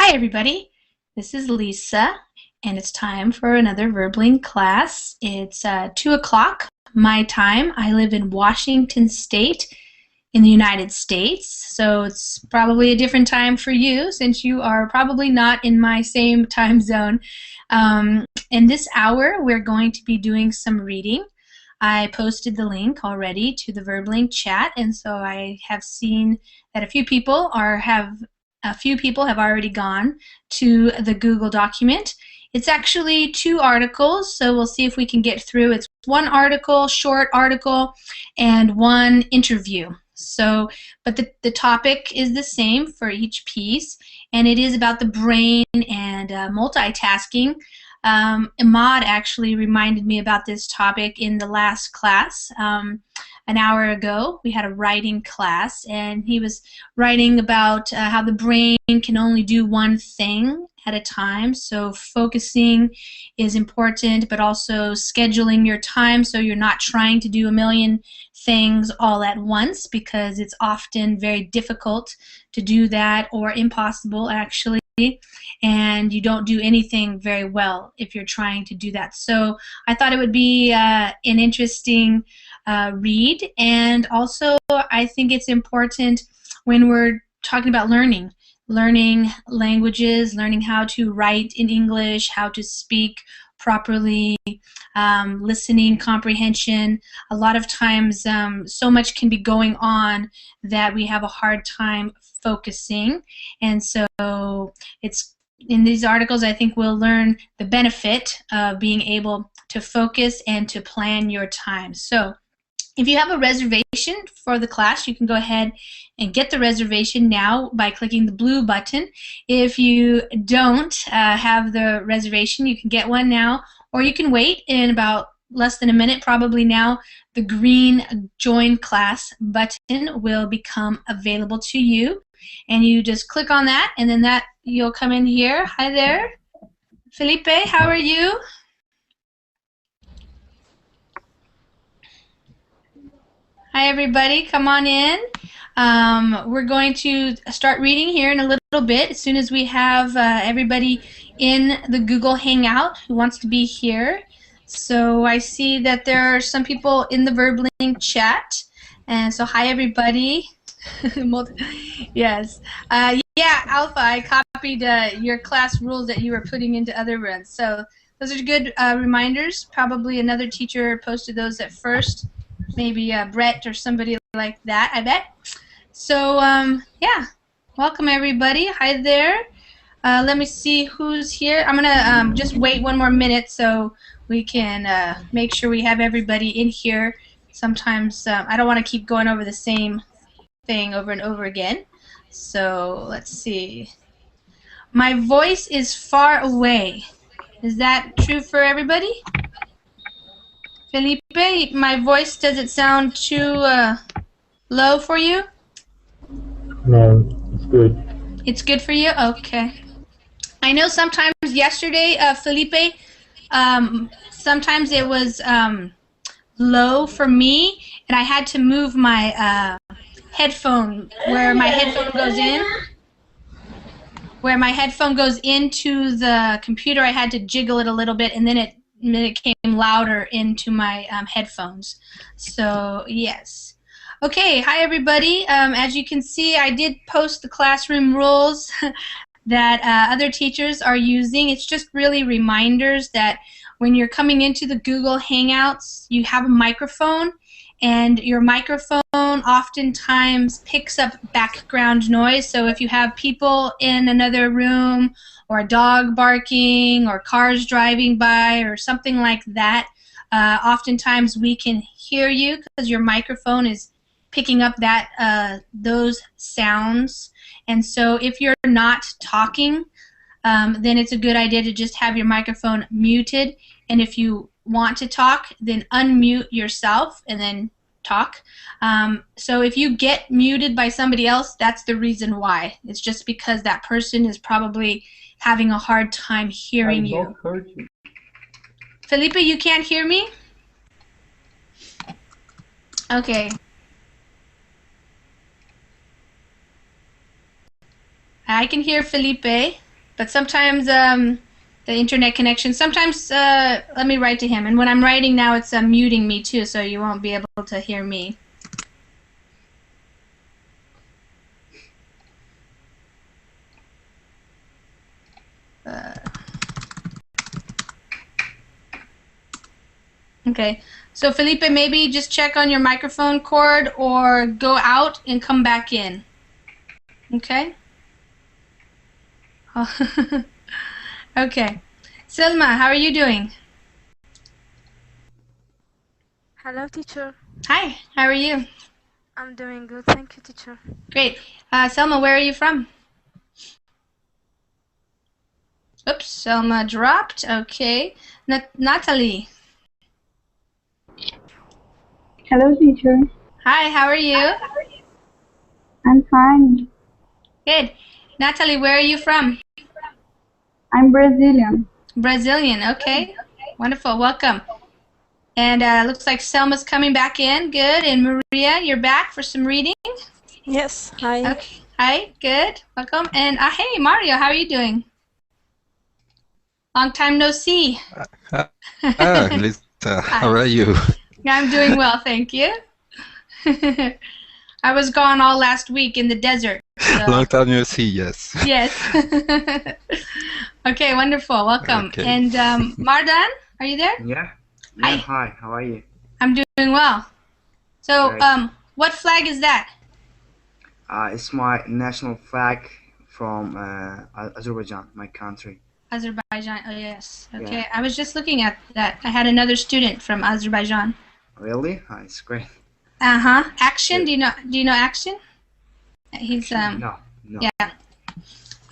Hi everybody, this is Lisa and it's time for another Verbling class. It's 2 o'clock my time. I live in Washington State in the United States, so it's probably a different time for you since you are probably not in my same time zone. In this hour we're going to be doing some reading. I posted the link already to the Verbling chat, and so I have seen that a few people have already gone to the Google document. It's actually 2 articles, so we'll see if we can get through. It's 1 article, short article, and 1 interview. So, but the topic is the same for each piece, and it is about the brain and multitasking. Ahmad actually reminded me about this topic in the last class. An hour ago we had a writing class, and he was writing about how the brain can only do one thing at a time, so focusing is important, but also scheduling your time so you're not trying to do a million things all at once, because it's often very difficult to do that, or impossible actually, and you don't do anything very well if you're trying to do that. So I thought it would be an interesting read, and also I think it's important when we're talking about learning languages, learning how to write in English, how to speak properly, listening comprehension. A lot of times so much can be going on that we have a hard time focusing, and so it's in these articles I think we'll learn the benefit of being able to focus and to plan your time. So if you have a reservation for the class, you can go ahead and get the reservation now by clicking the blue button. If you don't have the reservation, you can get one now, or you can wait. In about less than a minute, probably now, the green Join Class button will become available to you, and you just click on that, and then you'll come in here. Hi there, Felipe, how are you? Hi everybody, come on in. We're going to start reading here in a little bit as soon as we have everybody in the Google Hangout who wants to be here. So I see that there are some people in the Verbling chat, and so hi everybody. Yes. Yeah, Alpha, I copied your class rules that you were putting into other runs. So those are good reminders. Probably another teacher posted those at first. Maybe Brett or somebody like that, I bet. So yeah, welcome everybody. Hi there. Let me see who's here. I'm gonna just wait 1 more minute so we can make sure we have everybody in here. Sometimes I don't want to keep going over the same thing over and over again. So let's see. My voice is far away. Is that true for everybody? Felipe, my voice, does it sound too low for you? No, it's good. It's good for you? Okay. I know sometimes yesterday, Felipe, sometimes it was low for me, and I had to move my headphone where my headphone goes in. Where my headphone goes into the computer, I had to jiggle it a little bit, and then it came louder into my headphones. So yes. Okay, hi everybody. As you can see, I did post the classroom rules that other teachers are using. It's just really reminders that when you're coming into the Google Hangouts, you have a microphone, and your microphone oftentimes picks up background noise. So if you have people in another room, or a dog barking, or cars driving by, or something like that, oftentimes we can hear you because your microphone is picking up those sounds. And so if you're not talking, then it's a good idea to just have your microphone muted, and if you want to talk, then unmute yourself and then talk. So if you get muted by somebody else, that's the reason why. It's just because that person is probably having a hard time hearing you. Felipe, you can't hear me? Okay. I can hear Felipe. but sometimes the internet connection. Sometimes let me write to him, and when I'm writing now, it's muting me too, so you won't be able to hear me. Okay, so Felipe, maybe just check on your microphone cord or go out and come back in. Okay? Okay. Selma, how are you doing? Hello, teacher. Hi, how are you? I'm doing good, thank you, teacher. Great. Selma, where are you from? Oops, Selma dropped. Okay. Natalie. Hello, teacher. Hi, how are you? I'm fine. Good. Natalie, where are you from? I'm Brazilian. Brazilian. Okay. Wonderful. Welcome. And looks like Selma's coming back in. Good. And Maria, you're back for some reading? Yes, hi. Okay. Hi. Good. Welcome. And hey, Mario, how are you doing? Long time no see. Lisa, how are you? I'm doing well, thank you. I was gone all last week in the desert. So. Long time no see, yes. Yes. Okay, wonderful. Welcome. Okay. And Mardan, are you there? Yeah. Hi. Hi. How are you? I'm doing well. So, Great. what flag is that? It's my national flag from Azerbaijan, my country. Azerbaijan. Oh, yes. Okay. Yeah. I was just looking at that. I had another student from Azerbaijan. Really? It's great. Action. Yeah. Do you know Action? He's No. Yeah.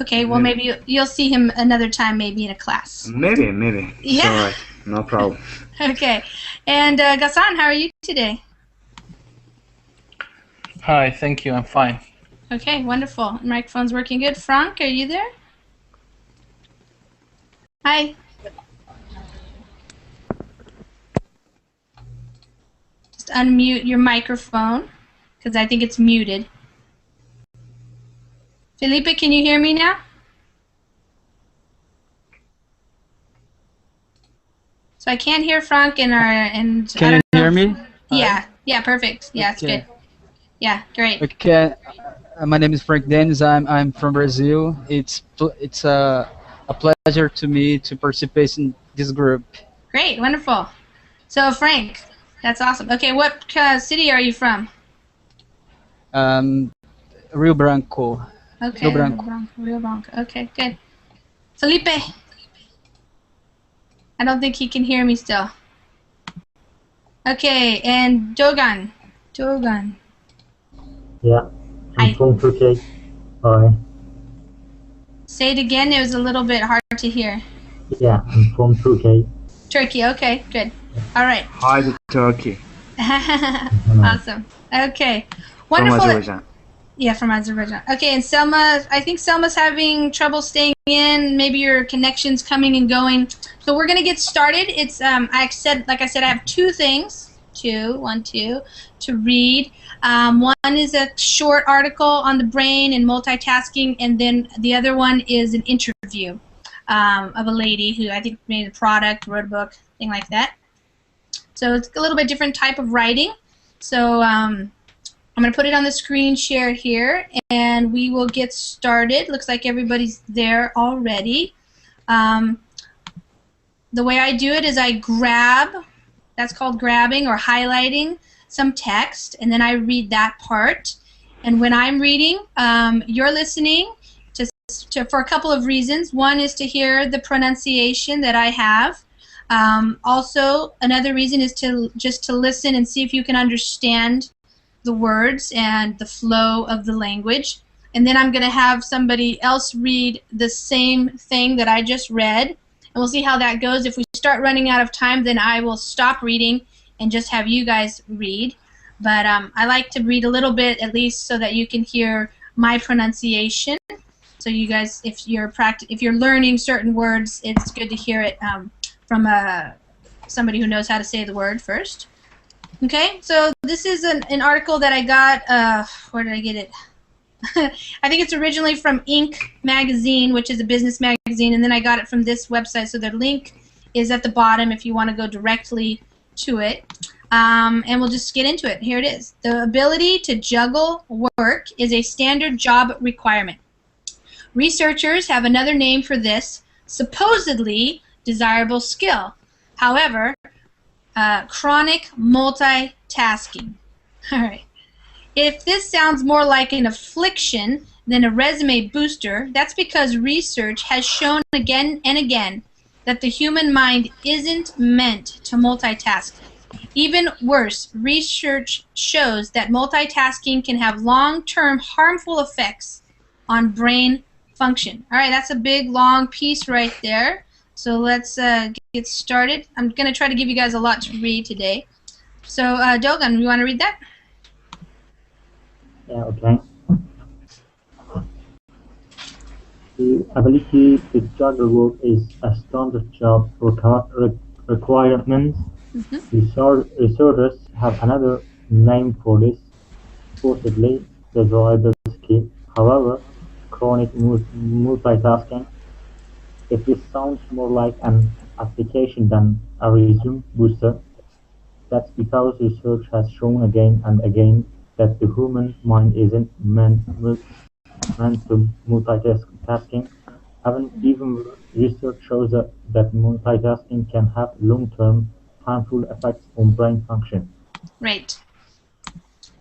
Okay. Well, maybe you'll see him another time, maybe in a class. Maybe. Yeah. It's all right. No problem. Okay. And Ghassan, how are you today? Hi, thank you. I'm fine. Okay, wonderful. Microphone's working good. Frank, are you there? Hi. Just unmute your microphone because I think it's muted. Felipe, can you hear me now? So I can't hear Frank and Can you hear me? Yeah, perfect. Yeah, it's Okay. good. Yeah, great. Okay. My name is Frank Dennis. I'm from Brazil. It's a pleasure to me to participate in this group. Great, wonderful. So Frank, that's awesome. Okay, what city are you from? Rio Branco. Okay, Rio Branco. Rio Branco. Okay, good. Felipe. I don't think he can hear me still. Okay, and Dogan. Yeah, Hi. I'm from Turkey. Hi. Say it again. It was a little bit hard to hear. Yeah, I'm from Turkey. Turkey. Okay, good. All right. Hi to Turkey. Awesome. Okay. Wonderful. From Azerbaijan. Yeah, from Azerbaijan. Okay, and Selma, I think Selma's having trouble staying in. Maybe your connection's coming and going. So we're gonna get started. It's like I said, I have two things, to read. One is a short article on the brain and multitasking, and then the other one is an interview of a lady who I think made a product, wrote a book, thing like that. So it's a little bit different type of writing. So I'm going to put it on the screen share here, and we will get started. Looks like everybody's there already. The way I do it is I grab, that's called grabbing or highlighting some text, and then I read that part. And when I'm reading, you're listening for a couple of reasons. One is to hear the pronunciation that I have. Also, another reason is just to listen and see if you can understand the words and the flow of the language. And then I'm going to have somebody else read the same thing that I just read, and we'll see how that goes. If we start running out of time, then I will stop reading and just have you guys read. But I like to read a little bit at least so that you can hear my pronunciation. So you guys, if you're learning certain words, it's good to hear it from somebody who knows how to say the word first. Okay, so this is an article that I got, where did I get it? I think it's originally from Inc. magazine, which is a business magazine, and then I got it from this website. So the link is at the bottom if you want to go directly to it. And we'll just get into it. Here it is. The ability to juggle work is a standard job requirement. Researchers have another name for this supposedly desirable skill. However, chronic multitasking. All right. If this sounds more like an affliction than a resume booster, that's because research has shown again and again that the human mind isn't meant to multitask. Even worse, research shows that multitasking can have long-term harmful effects on brain function. All right, that's a big, long piece right there. So let's get started. I'm going to try to give you guys a lot to read today. So, Dogan, you want to read that? Yeah, okay. The ability to juggle work is a standard job requirement. Researchers have another name for this, supposedly desirable skill. However, chronic multitasking. If this sounds more like an application than a resume booster, that's because research has shown again and again that the human mind isn't meant to multitasking. Even research shows that multitasking can have long-term harmful effects on brain function. Right.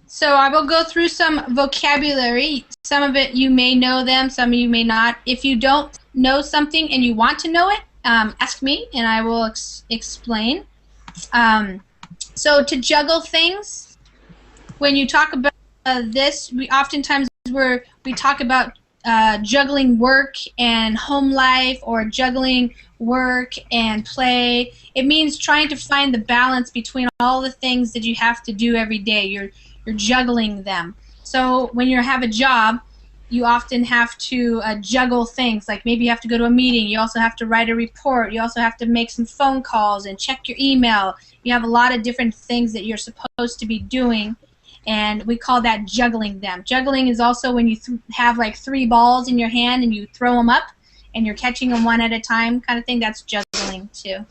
So I will go through some vocabulary. Some of it you may know them, some of you may not. If you don't know something and you want to know it, ask me and I will explain. So to juggle things, when you talk about this, we oftentimes we talk about juggling work and home life, or juggling work and play. It means trying to find the balance between all the things that you have to do every day. You're juggling them. So when you have a job, you often have to juggle things. Like maybe you have to go to a meeting. You also have to write a report. You also have to make some phone calls and check your email. You have a lot of different things that you're supposed to be doing, and we call that juggling them. Juggling is also when you have like 3 balls in your hand and you throw them up and you're catching them one at a time kind of thing. That's juggling too.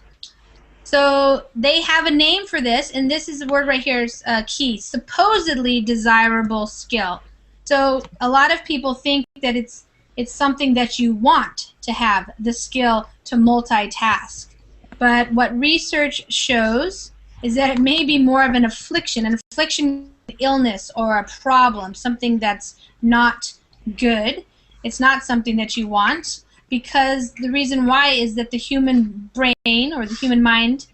So they have a name for this, and this is the word right here is key. Supposedly desirable skill. So a lot of people think that it's something that you want to have, the skill to multitask. But what research shows is that it may be more of an affliction. An affliction, illness or a problem, something that's not good. It's not something that you want, because the reason why is that the human brain or the human mind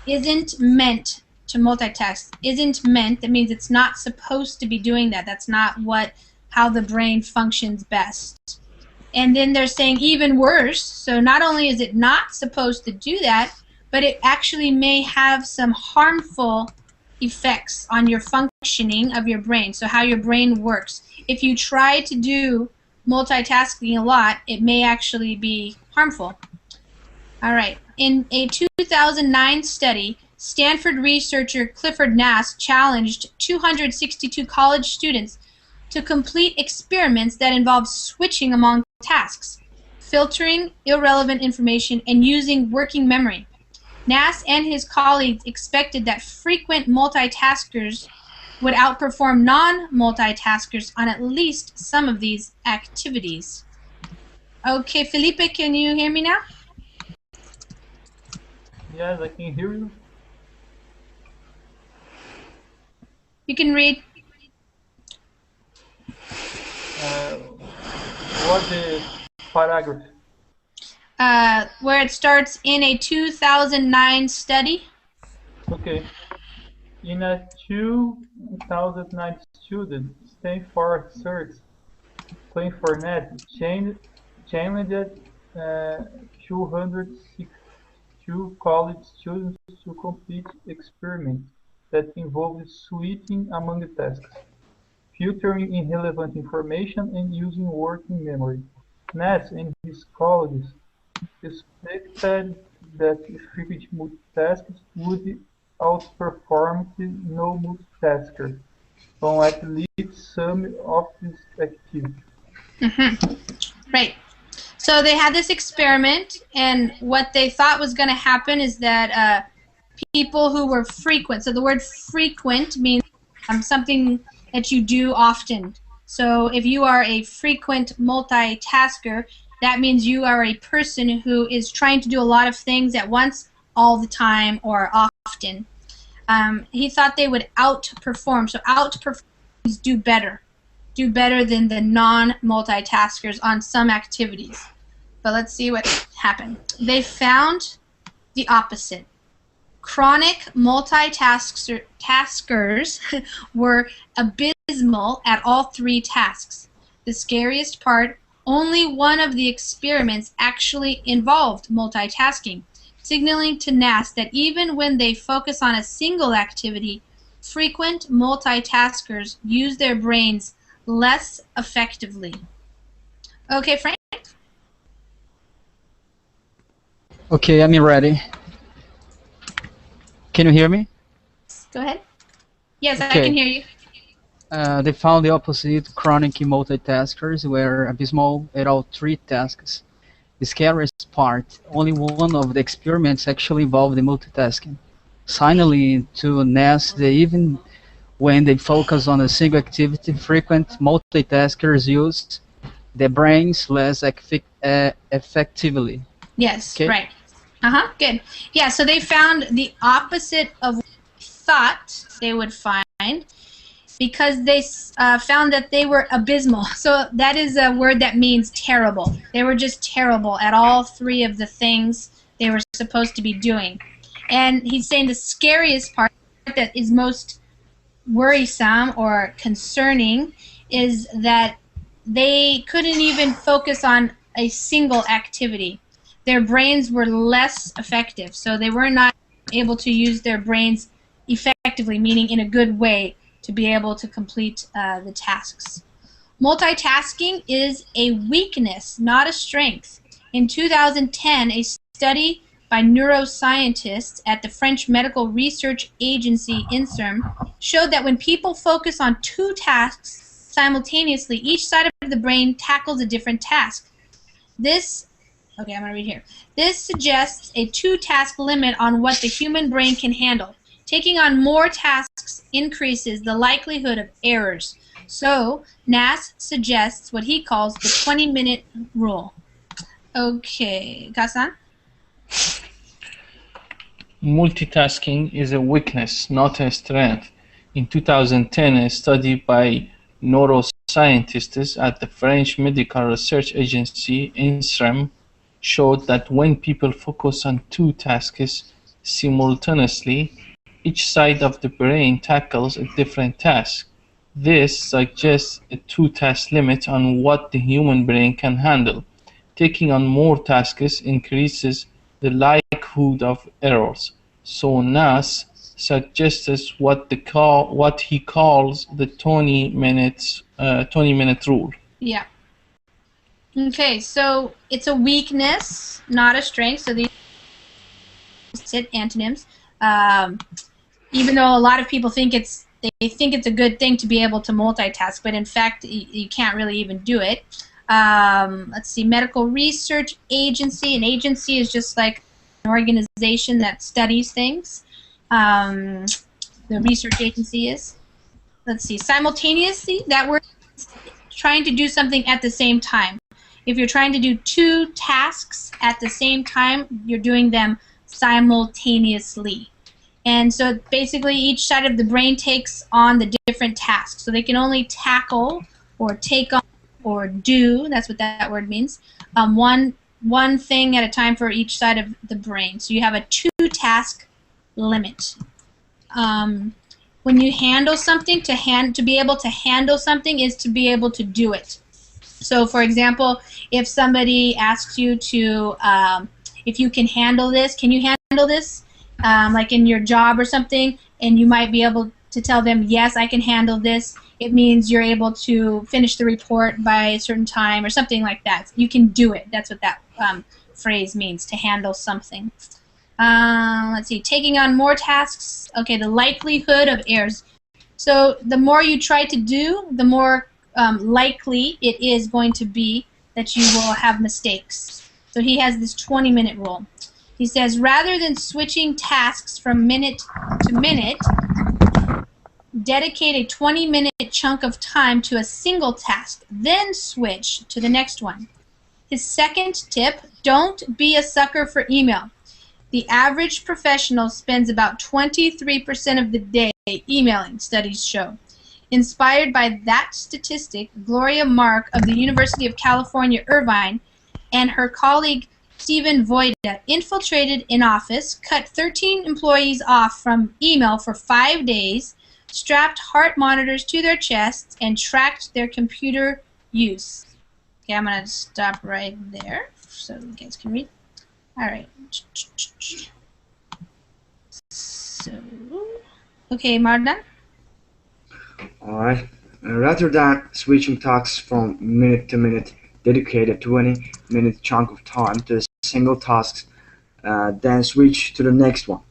isn't meant to multitask. Isn't meant, that means it's not supposed to be doing that. That's not how the brain functions best. And then they're saying even worse, so not only is it not supposed to do that, but it actually may have some harmful effects on your functioning of your brain, so how your brain works. If you try to do multitasking a lot, it may actually be harmful. All right. In a 2009 study, Stanford researcher Clifford Nass challenged 262 college students to complete experiments that involved switching among tasks, filtering irrelevant information, and using working memory. Nass and his colleagues expected that frequent multitaskers would outperform non-multitaskers on at least some of these activities. Okay, Felipe, can you hear me now? Yes, I can hear you. You can read. What the paragraph? Where it starts in a 2009 study. Okay. In a 2009 student, Stanford research challenged 262 college students to complete experiments that involved switching among tasks, filtering irrelevant information, and using working memory. Nass and his colleagues expected that frequent multitasks would outperform the no-multitasker from at least some of this activity. Right. So they had this experiment, and what they thought was going to happen is that people who were frequent, so the word frequent means something that you do often. So if you are a frequent multitasker, that means you are a person who is trying to do a lot of things at once, all the time, or often. He thought they would outperform. So outperform means do better than the non-multitaskers on some activities. But let's see what happened. They found the opposite. Chronic multitaskers were abysmal at all three tasks. The scariest part, only one of the experiments actually involved multitasking, signaling to NAS that even when they focus on a single activity, frequent multitaskers use their brains less effectively. Okay, Frank? Okay, I'm ready. Can you hear me? Go ahead. Yes, Okay. I can hear you. They found the opposite. Chronic multitaskers were abysmal at all three tasks. The scariest part, only one of the experiments actually involved the multitasking. Signaling to NAS that even when they focus on a single activity, frequent multitaskers use their brains less effectively. Yes, Okay. right. Good. Yeah, so they found the opposite of what they thought they would find because they found that they were abysmal. So that is a word that means terrible. They were just terrible at all three of the things they were supposed to be doing. And he's saying the scariest part that is most worrisome or concerning is that they couldn't even focus on a single activity. Their brains were less effective, so they were not able to use their brains effectively, meaning in a good way, to be able to complete the tasks. Multitasking is a weakness, not a strength. In 2010, a study by neuroscientists at the French medical research agency INSERM showed that when people focus on two tasks simultaneously, each side of the brain tackles a different task. Okay, I'm going to read here. This suggests a two-task limit on what the human brain can handle. Taking on more tasks increases the likelihood of errors. So, NAS suggests what he calls the 20-minute rule. Okay, Kasan? Multitasking is a weakness, not a strength. In 2010, a study by neuroscientists at the French medical research agency INSERM showed that when people focus on two tasks simultaneously, each side of the brain tackles a different task. This suggests a two-task limit on what the human brain can handle. Taking on more tasks increases the likelihood of errors. So NAS suggests what he calls the 20-minute rule. Yeah. Okay, so it's a weakness, not a strength. So these are antonyms. Even though a lot of people think they think it's a good thing to be able to multitask, but in fact you can't really even do it. Let's see, medical research agency. An agency is just like an organization that studies things. The research agency is. Let's see, simultaneously, that word is trying to do something at the same time. If you're trying to do two tasks at the same time, you're doing them simultaneously. And so basically each side of the brain takes on the different tasks. So they can only tackle or take on or do, that's what that word means, one thing at a time for each side of the brain. So you have a two-task limit. When you handle something, to be able to handle something is to be able to do it. So for example, if somebody asks you to, if you can handle this, can you handle this? Like in your job or something, and you might be able to tell them, yes, I can handle this. It means you're able to finish the report by a certain time or something like that. You can do it. That's what that phrase means, to handle something. Let's see, taking on more tasks. Okay, the likelihood of errors. So the more you try to do, the more likely it is going to be that you will have mistakes. So he has this 20-minute rule. He says, rather than switching tasks from minute to minute, dedicate a 20-minute chunk of time to a single task, then switch to the next one. His second tip, don't be a sucker for email. The average professional spends about 23% of the day emailing, studies show. Inspired by that statistic, Gloria Mark of the University of California, Irvine, and her colleague Stephen Voida infiltrated an office, cut 13 employees off from email for 5 days, strapped heart monitors to their chests, and tracked their computer use. Okay, I'm going to stop right there so you guys can read. All right. So, okay, Mardan? Alright. Rather than switching tasks from minute to minute, dedicate a 20-minute chunk of time to a single task, then switch to the next one.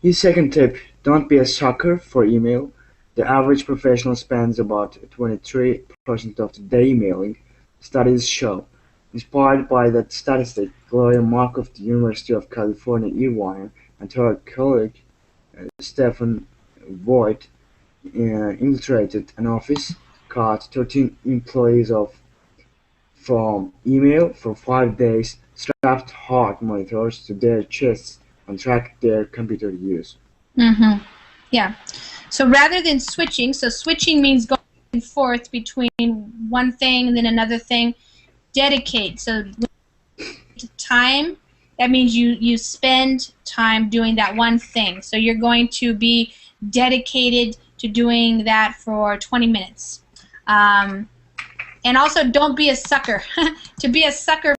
His second tip, don't be a sucker for email. The average professional spends about 23% of the day emailing, studies show. Inspired by that statistic, Gloria Mark of the University of California, Irvine, and her colleague Stephen Voigt infiltrated an office, cut 13 employees off from email for 5 days, strapped heart monitors to their chests, and tracked their computer use. Mm-hmm. Yeah. So rather than switching, so switching means going back and forth between one thing and then another thing. Dedicate. So time, that means you spend time doing that one thing. So you're going to be dedicated to doing that for 20 minutes. And also, don't be a sucker. To be a sucker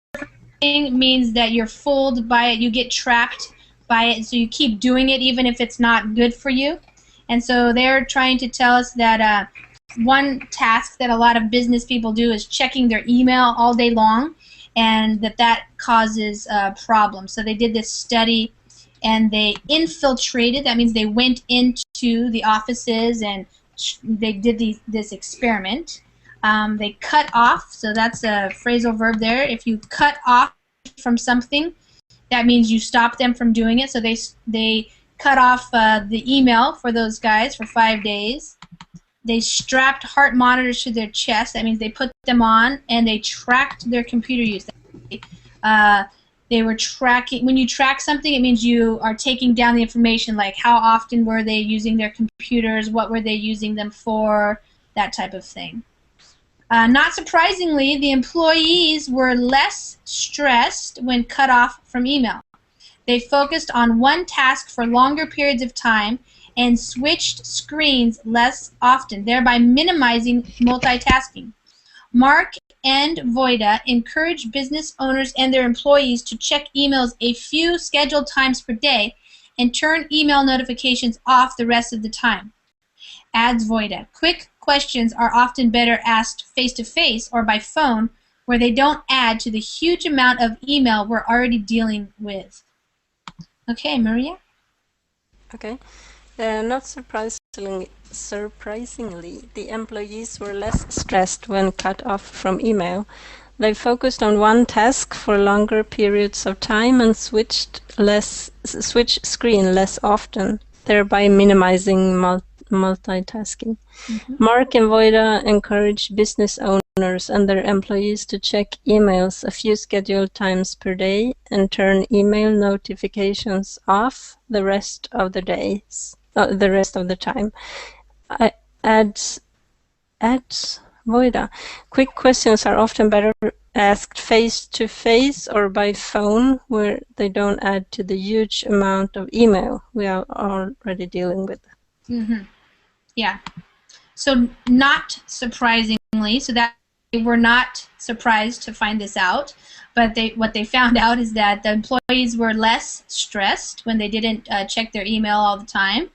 means that you're fooled by it, you get trapped by it, so you keep doing it even if it's not good for you. And so they're trying to tell us that one task that a lot of business people do is checking their email all day long, and that causes problems. So they did this study, and they infiltrated. That means they went into the offices and they did this experiment. They cut off, so that's a phrasal verb there. If you cut off from something, that means you stop them from doing it. So they cut off the email for those guys for 5 days. They strapped heart monitors to their chest. That means they put them on, and they tracked their computer use. They were tracking. When you track something, it means you are taking down the information, like how often were they using their computers, what were they using them for, that type of thing. Not surprisingly, the employees were less stressed when cut off from email. They focused on one task for longer periods of time and switched screens less often, thereby minimizing multitasking. Mark and Voida encourage business owners and their employees to check emails a few scheduled times per day and turn email notifications off the rest of the time. Adds Voida. Quick questions are often better asked face-to-face or by phone, where they don't add to the huge amount of email we're already dealing with. Okay, Maria? Okay. Not surprisingly, the employees were less stressed when cut off from email. They focused on one task for longer periods of time and switched screen less often, thereby minimizing multitasking. Mm-hmm. Mark and Voida encourage business owners and their employees to check emails a few scheduled times per day and turn email notifications off the rest of the time. Adds Voida. Quick questions are often better asked face-to-face or by phone, where they don't add to the huge amount of email we are already dealing with. Mm-hmm. Yeah. So not surprisingly, so that they were not surprised to find this out, but what they found out is that the employees were less stressed when they didn't check their email all the time.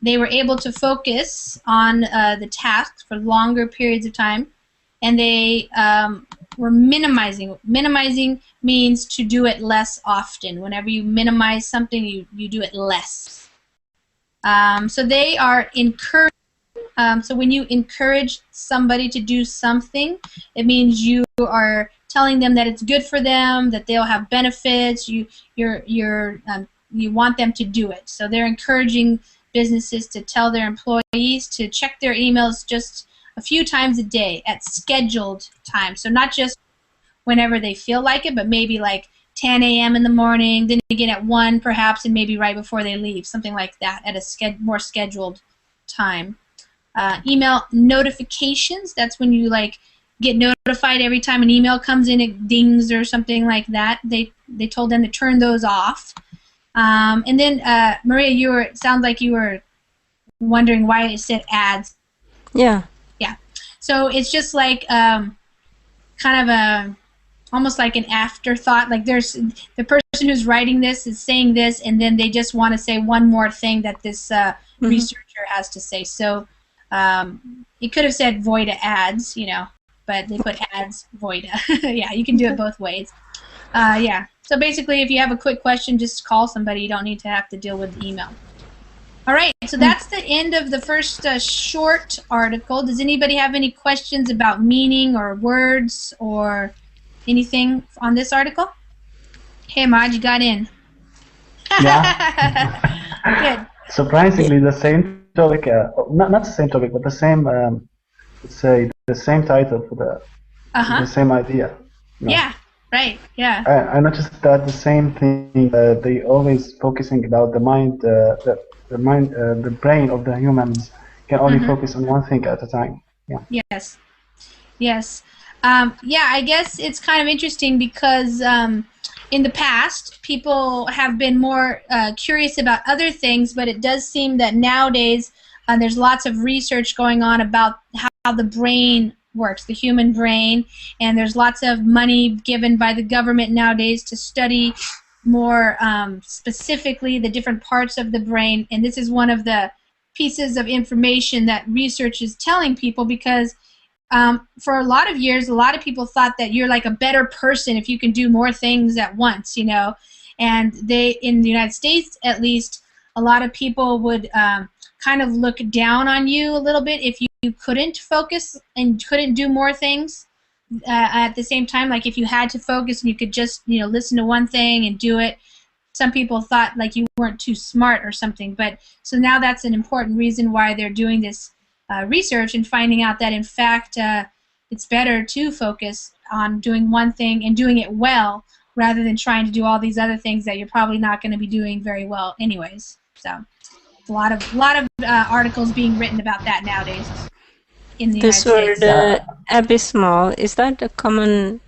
They were able to focus on the tasks for longer periods of time, and they were minimizing. Minimizing means to do it less often. Whenever you minimize something, you do it less. So they are encouraging So when you encourage somebody to do something, it means you are telling them that it's good for them, that they'll have benefits. You want them to do it. So they're encouraging businesses to tell their employees to check their emails just a few times a day at scheduled times. So not just whenever they feel like it, but maybe like 10 a.m. in the morning, then again at 1 perhaps, and maybe right before they leave, something like that at a more scheduled time. Email notifications, that's when you like get notified every time an email comes in, it dings or something like that. They told them to turn those off. And then Maria, it sounds like you were wondering why it said ads. Yeah. Yeah. So it's just like kind of almost like an afterthought. Like there's the person who's writing this is saying this, and then they just want to say one more thing that this researcher has to say. So it could have said void ads, but they put ads void. Yeah, you can do it both ways. Yeah. So basically, if you have a quick question, just call somebody. You don't need to have to deal with the email. All right. So that's the end of the first short article. Does anybody have any questions about meaning or words or anything on this article? Hey, Maj, you got in. Yeah. Good. Surprisingly, the same topic, not the same topic, but the same, let's say, the same title for the same idea. Yeah. Right. Yeah. I noticed that the same thing. They always focusing about the mind, the mind, the brain of the humans can only focus on one thing at a time. Yeah. Yes. Yes. Yeah. I guess it's kind of interesting because in the past, people have been more curious about other things, but it does seem that nowadays there's lots of research going on about how the brain works, the human brain, and there's lots of money given by the government nowadays to study more specifically the different parts of the brain, and this is one of the pieces of information that research is telling people because for a lot of years, a lot of people thought that you're like a better person if you can do more things at once, and in the United States at least, a lot of people would kind of look down on you a little bit if you couldn't focus and couldn't do more things at the same time. Like if you had to focus and you could just listen to one thing and do it, some people thought like you weren't too smart or something. But so now that's an important reason why they're doing this research and finding out that in fact it's better to focus on doing one thing and doing it well rather than trying to do all these other things that you're probably not going to be doing very well anyways. So a lot of articles being written about that nowadays in the This United word States. abysmal, is that a common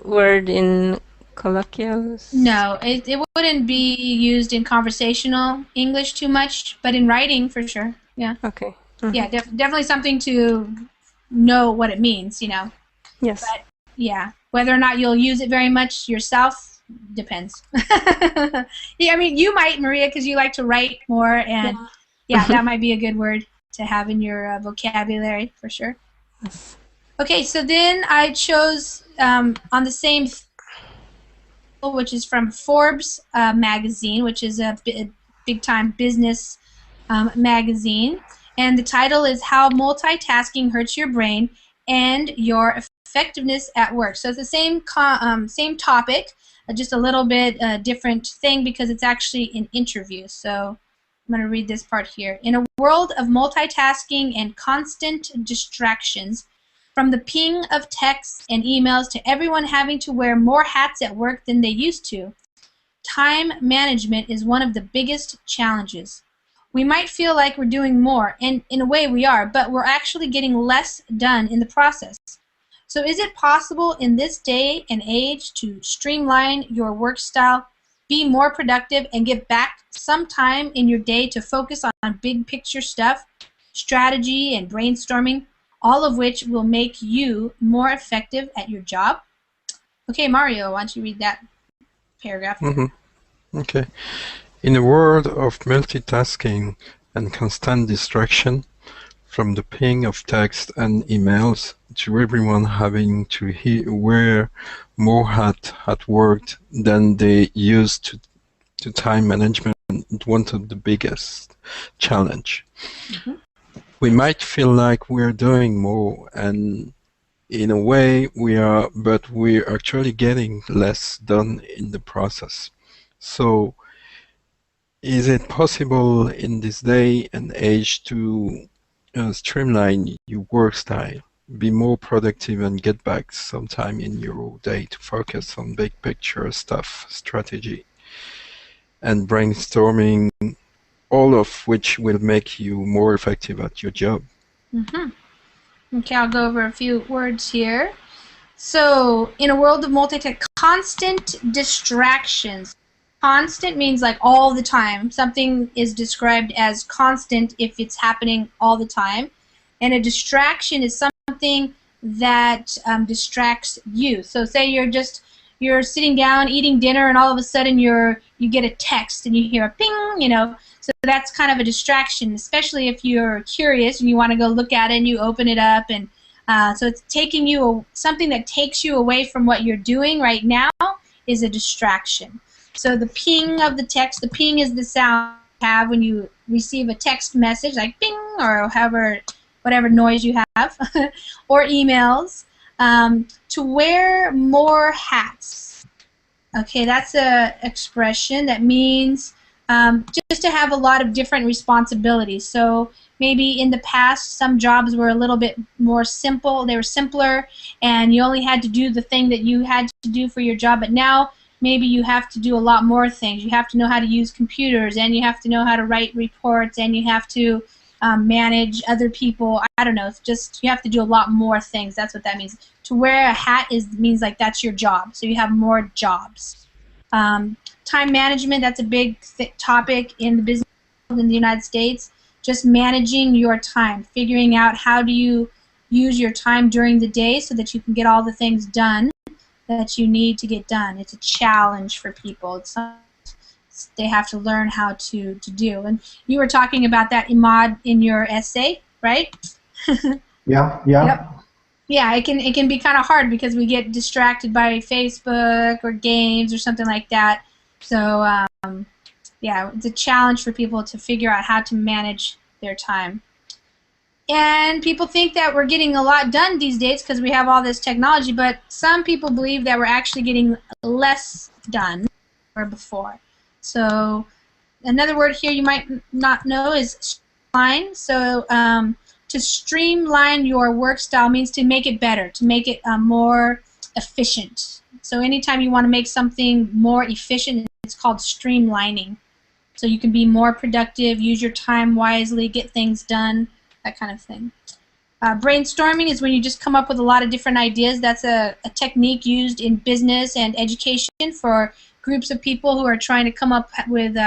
word in colloquials? No, it wouldn't be used in conversational English too much, but in writing for sure. Yeah. Okay. Yeah, definitely something to know what it means, Yes. But yeah, whether or not you'll use it very much yourself depends. Yeah, I mean, you might, Maria, because you like to write more, and yeah, that might be a good word to have in your vocabulary for sure. Yes. Okay, so then I chose on the same, which is from Forbes magazine, which is a big-time business magazine, and the title is How Multitasking Hurts Your Brain and Your Effectiveness at Work. So it's the same topic, just a little bit different thing because it's actually an interview. So I'm going to read this part here. In a world of multitasking and constant distractions, from the ping of texts and emails to everyone having to wear more hats at work than they used to, time management is one of the biggest challenges. We might feel like we're doing more, and in a way we are, but we're actually getting less done in the process. So is it possible in this day and age to streamline your work style, be more productive, and get back some time in your day to focus on big picture stuff, strategy, and brainstorming, all of which will make you more effective at your job? Okay, Mario, why don't you read that paragraph? Okay. In a world of multitasking and constant distraction, from the ping of text and emails to everyone having to wear more hat at work than they used to time management, one of the biggest challenge. We might feel like we're doing more, and in a way we are, but we're actually getting less done in the process. So, is it possible in this day and age to streamline your work style, be more productive, and get back some time in your day to focus on big picture stuff, strategy, and brainstorming, all of which will make you more effective at your job? Okay, I'll go over a few words here. So, in a world of multitasking, constant distractions. Constant means like all the time. Something is described as constant if it's happening all the time. And a distraction is something that distracts you. So say you're sitting down eating dinner and all of a sudden you get a text and you hear a ping, so that's kind of a distraction, especially if you're curious and you want to go look at it and you open it up, and so it's taking you something that takes you away from what you're doing right now is a distraction. So the ping of the text, the ping is the sound you have when you receive a text message like ping or whatever noise you have, or emails. To wear more hats. Okay, that's a expression that means just to have a lot of different responsibilities. So maybe in the past some jobs were a little bit more simple, they were simpler, and you only had to do the thing that you had to do for your job, but now maybe you have to do a lot more things. You have to know how to use computers, and you have to know how to write reports, and you have to manage other people. I don't know. It's just you have to do a lot more things. That's what that means. To wear a hat means like that's your job. So you have more jobs. Time management. That's a big topic in the business world in the United States. Just managing your time, figuring out how do you use your time during the day so that you can get all the things done that you need to get done. It's a challenge for people. It's something they have to learn how to do. And you were talking about that, Imad, in your essay, right? Yeah. Yep. Yeah, it can be kind of hard because we get distracted by Facebook or games or something like that. So yeah, it's a challenge for people to figure out how to manage their time. And people think that we're getting a lot done these days because we have all this technology, but some people believe that we're actually getting less done than before. So another word here you might not know is streamline. So to streamline your work style means to make it better, to make it more efficient. So anytime you want to make something more efficient, it's called streamlining. So you can be more productive, use your time wisely, get things done, that kind of thing. Brainstorming is when you just come up with a lot of different ideas. That's a technique used in business and education for groups of people who are trying to come up with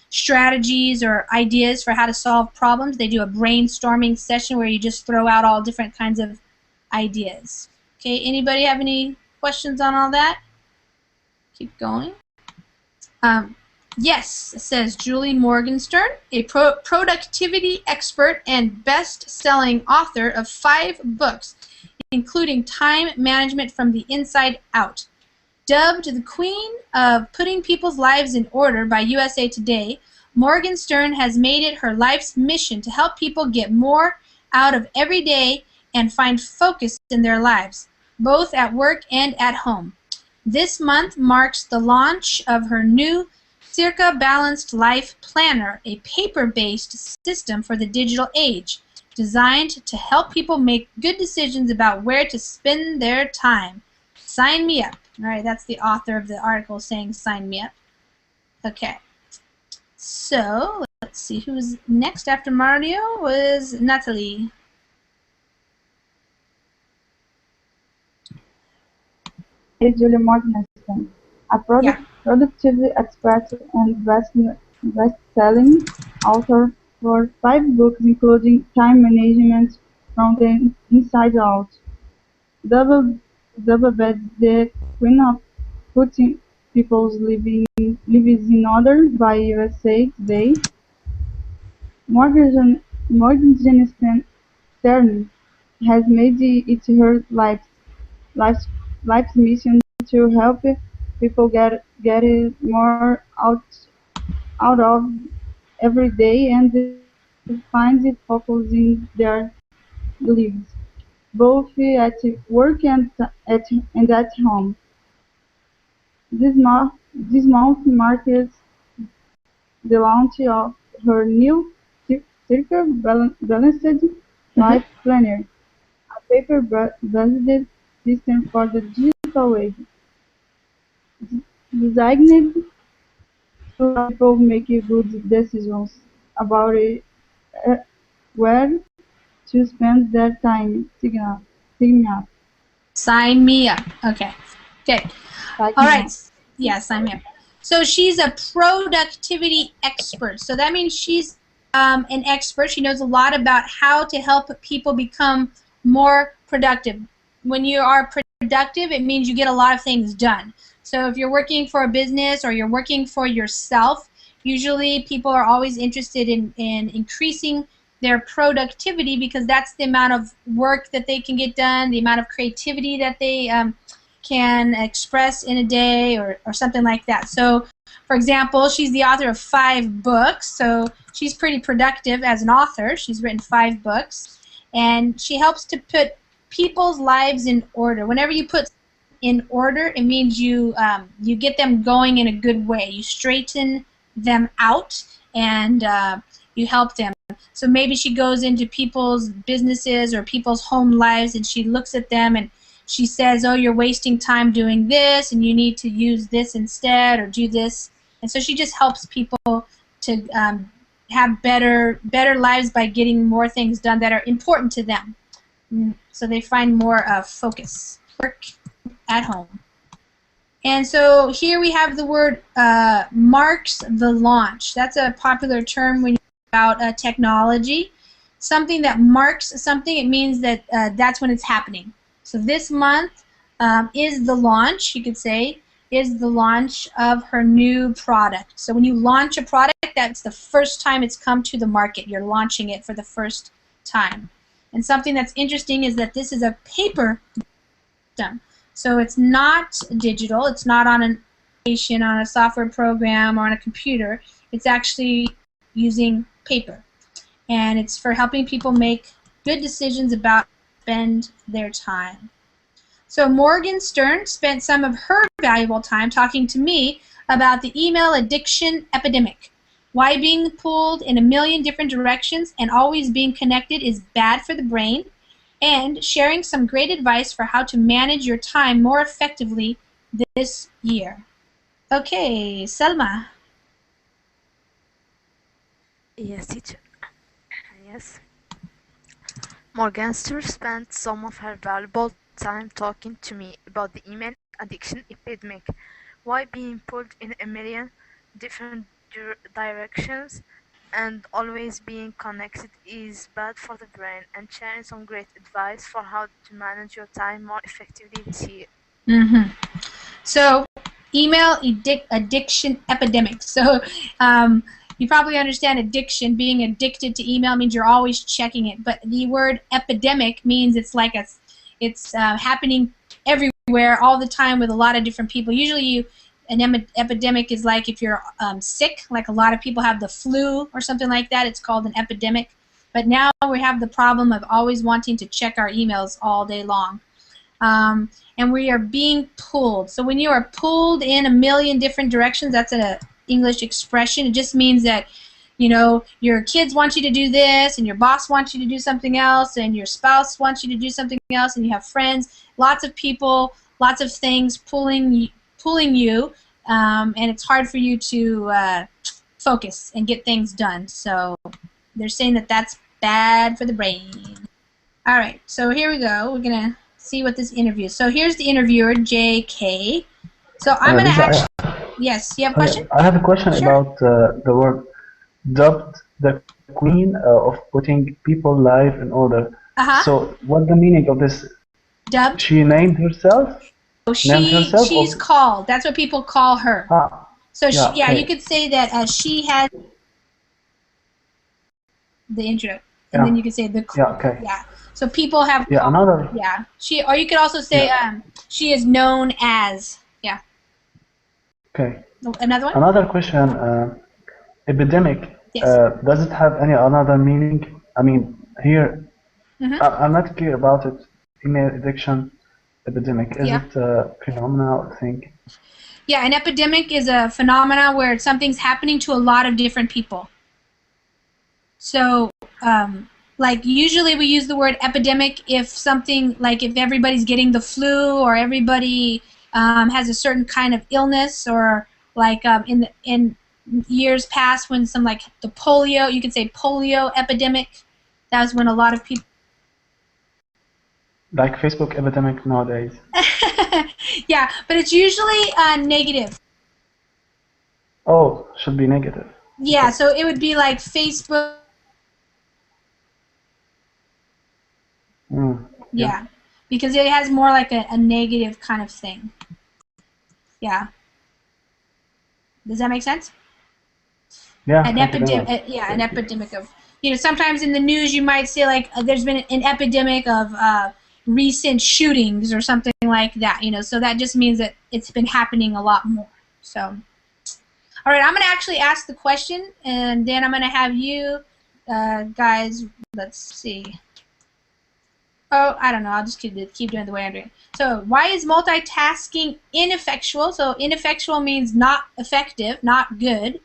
strategies or ideas for how to solve problems. They do a brainstorming session where you just throw out all different kinds of ideas. Okay, anybody have any questions on all that? Keep going. Yes, says Julie Morgenstern, a productivity expert and best-selling author of 5 books, including Time Management from the Inside Out. Dubbed the Queen of Putting People's Lives in Order by USA Today, Morgenstern has made it her life's mission to help people get more out of every day and find focus in their lives, both at work and at home. This month marks the launch of her new Circa Balanced Life Planner, a paper-based system for the digital age, designed to help people make good decisions about where to spend their time. Sign me up. All right, that's the author of the article saying sign me up. Okay. So, let's see who's next after Mario was Natalie. Is Julie Morgenstern, a productivity expert and best-selling author for 5 books, including Time Management from the Inside Out, dubbed the Queen of Putting People's Lives in Order by USA Today. Morgenstern has made it her life's mission to help people get more out of every day and to find focus in their lives, both at work and at home. This month marks the launch of her new Circle Balanced Mm-hmm. Life Planner, a paper-based system for the digital age, designed to help people make good decisions about uh, where to spend their time. Sign up. Sign me up. Okay. Good. Sign All me right. up. Yeah, sign me up. So she's a productivity expert. So that means she's an expert. She knows a lot about how to help people become more productive. When you are productive, it means you get a lot of things done. So if you're working for a business or you're working for yourself, usually people are always interested in increasing their productivity because that's the amount of work that they can get done, the amount of creativity that they can express in a day or something like that. So, for example, she's the author of 5 books, so she's pretty productive as an author. She's written 5 books, and she helps to put people's lives in order. Whenever you put in order, it means you get them going in a good way. You straighten them out, and you help them. So maybe she goes into people's businesses or people's home lives, and she looks at them and she says, oh, you're wasting time doing this, and you need to use this instead, or do this. And so she just helps people to have better lives by getting more things done that are important to them. So they find more focus. Work at home. And so here we have the word marks the launch. That's a popular term when you talk about technology. Something that marks something, it means that that's when it's happening. So this month is the launch, you could say, is the launch of her new product. So when you launch a product, that's the first time it's come to the market. You're launching it for the first time. And something that's interesting is that this is a paper system. So it's not digital. It's not on a software program or on a computer. It's actually using paper. And it's for helping people make good decisions about how to spend their time. So Morgan Stern spent some of her valuable time talking to me about the email addiction epidemic, why being pulled in a million different directions and always being connected is bad for the brain, and sharing some great advice for how to manage your time more effectively this year. Okay, Selma. Yes, teacher. Yes. Morganster spent some of her valuable time talking to me about the email addiction epidemic, why being pulled in a million different directions and always being connected is bad for the brain, and sharing some great advice for how to manage your time more effectively this year. Mm-hmm. So, email addiction epidemic. So, you probably understand addiction. Being addicted to email means you're always checking it. But the word epidemic means it's like it's happening everywhere all the time with a lot of different people. Usually, an epidemic is like if you're sick, like a lot of people have the flu or something like that. It's called an epidemic. But now we have the problem of always wanting to check our emails all day long. And we are being pulled. So when you are pulled in a million different directions, that's an English expression. It just means that, you know, your kids want you to do this, and your boss wants you to do something else, and your spouse wants you to do something else, and you have friends, lots of people, lots of things pulling you, and it's hard for you to focus and get things done. So they're saying that that's bad for the brain. All right, so here we go. We're going to see what this interview is. So here's the interviewer, J.K. So I'm going to Lisa, actually... Yes, you have a question? I have a question Sure. about the word dubbed the queen of putting people life in order. Uh-huh. So what's the meaning of this? Dubbed? She named herself? So she's called. That's what people call her. So yeah, yeah, okay. you could say that she has the intro, and Yeah. then you could say the... Yeah, okay. Yeah. So people have... Yeah, another... Yeah. Or you could also say she is known as... Yeah. Okay. Another one? Another question, epidemic. Yes. Does it have any another meaning? I mean, here, I'm not clear about it. Email addiction epidemic. Is it a phenomenal thing? Yeah, an epidemic is a phenomena where something's happening to a lot of different people. So, like usually we use the word epidemic if something, like if everybody's getting the flu or everybody has a certain kind of illness, or like in years past when some, like the polio, you could say polio epidemic. That was when a lot of people. Like Facebook epidemic nowadays. Yeah, but it's usually negative. Oh, should be negative. Yeah, so it would be like Facebook. Yeah, because it has more like a negative kind of thing. Yeah. Does that make sense? Yeah. An epidemic. Yeah, an epidemic of. Sometimes in the news you might say like there's been an epidemic of recent shootings or something like that. So that just means that it's been happening a lot more. So, all right, I'm gonna actually ask the question, and then I'm gonna have you guys. Let's see. Oh, I don't know. I'll just keep doing the way I'm doing. So, why is multitasking ineffectual? So, ineffectual means not effective, not good.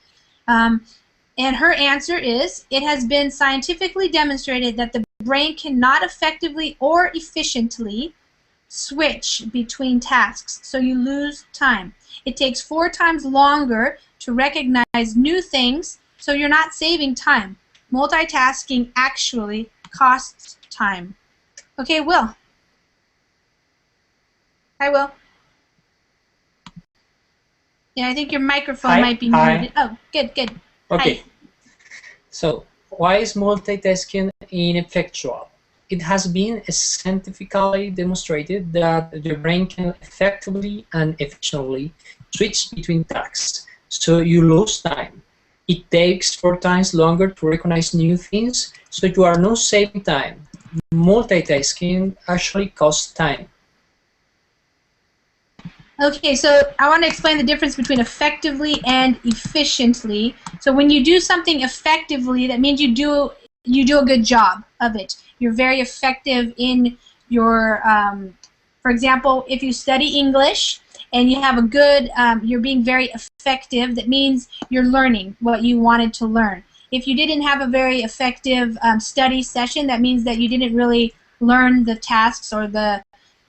And her answer is, it has been scientifically demonstrated that the brain cannot effectively or efficiently switch between tasks, so you lose time. It takes 4 times longer to recognize new things, so you're not saving time. Multitasking actually costs time. Okay, Will. Hi, Will. Yeah, I think your microphone might be muted. Oh, good. Okay. Hi. So, why is multitasking ineffectual? It has been scientifically demonstrated that the brain can effectively and efficiently switch between tasks, so you lose time. It takes 4 times longer to recognize new things, so you are not saving time. Multitasking actually costs time. Okay, so I want to explain the difference between effectively and efficiently. So when you do something effectively, that means you do a good job of it. You're very effective in your, for example, if you study English and you have a good, you're being very effective, that means you're learning what you wanted to learn. If you didn't have a very effective study session, that means that you didn't really learn the tasks or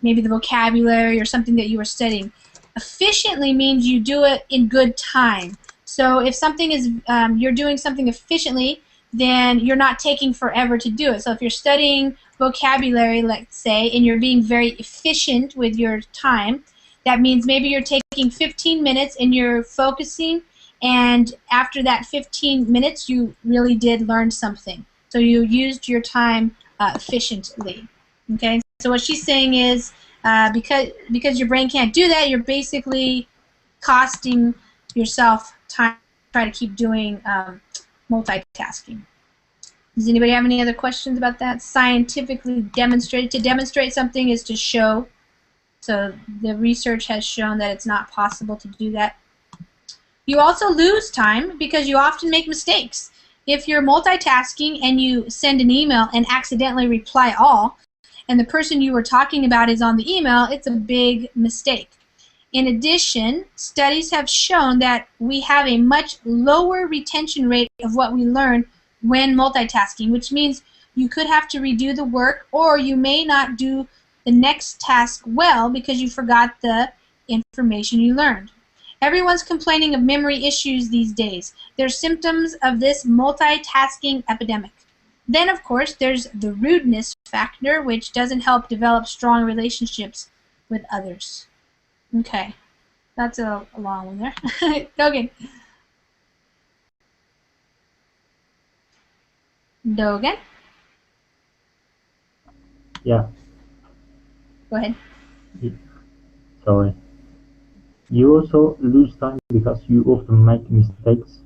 maybe the vocabulary or something that you were studying. Efficiently means you do it in good time. So if something is, you're doing something efficiently, then you're not taking forever to do it. So if you're studying vocabulary, let's say, and you're being very efficient with your time, that means maybe you're taking 15 minutes and you're focusing, and after that 15 minutes you really did learn something. So you used your time efficiently. Okay? So what she's saying is, because your brain can't do that, you're basically costing yourself time to try to keep doing multitasking. Does anybody have any other questions about that? Scientifically demonstrated. To demonstrate something is to show. So the research has shown that it's not possible to do that. You also lose time because you often make mistakes. If you're multitasking and you send an email and accidentally reply all, and the person you were talking about is on the email, it's a big mistake. In addition, studies have shown that we have a much lower retention rate of what we learn when multitasking, which means you could have to redo the work, or you may not do the next task well because you forgot the information you learned. Everyone's complaining of memory issues these days. They're symptoms of this multitasking epidemic. Then, of course, there's the rudeness factor, which doesn't help develop strong relationships with others. Okay, that's a long one there. Dogan. Dogan? Yeah. Go ahead. Sorry. You also lose time because you often make mistakes.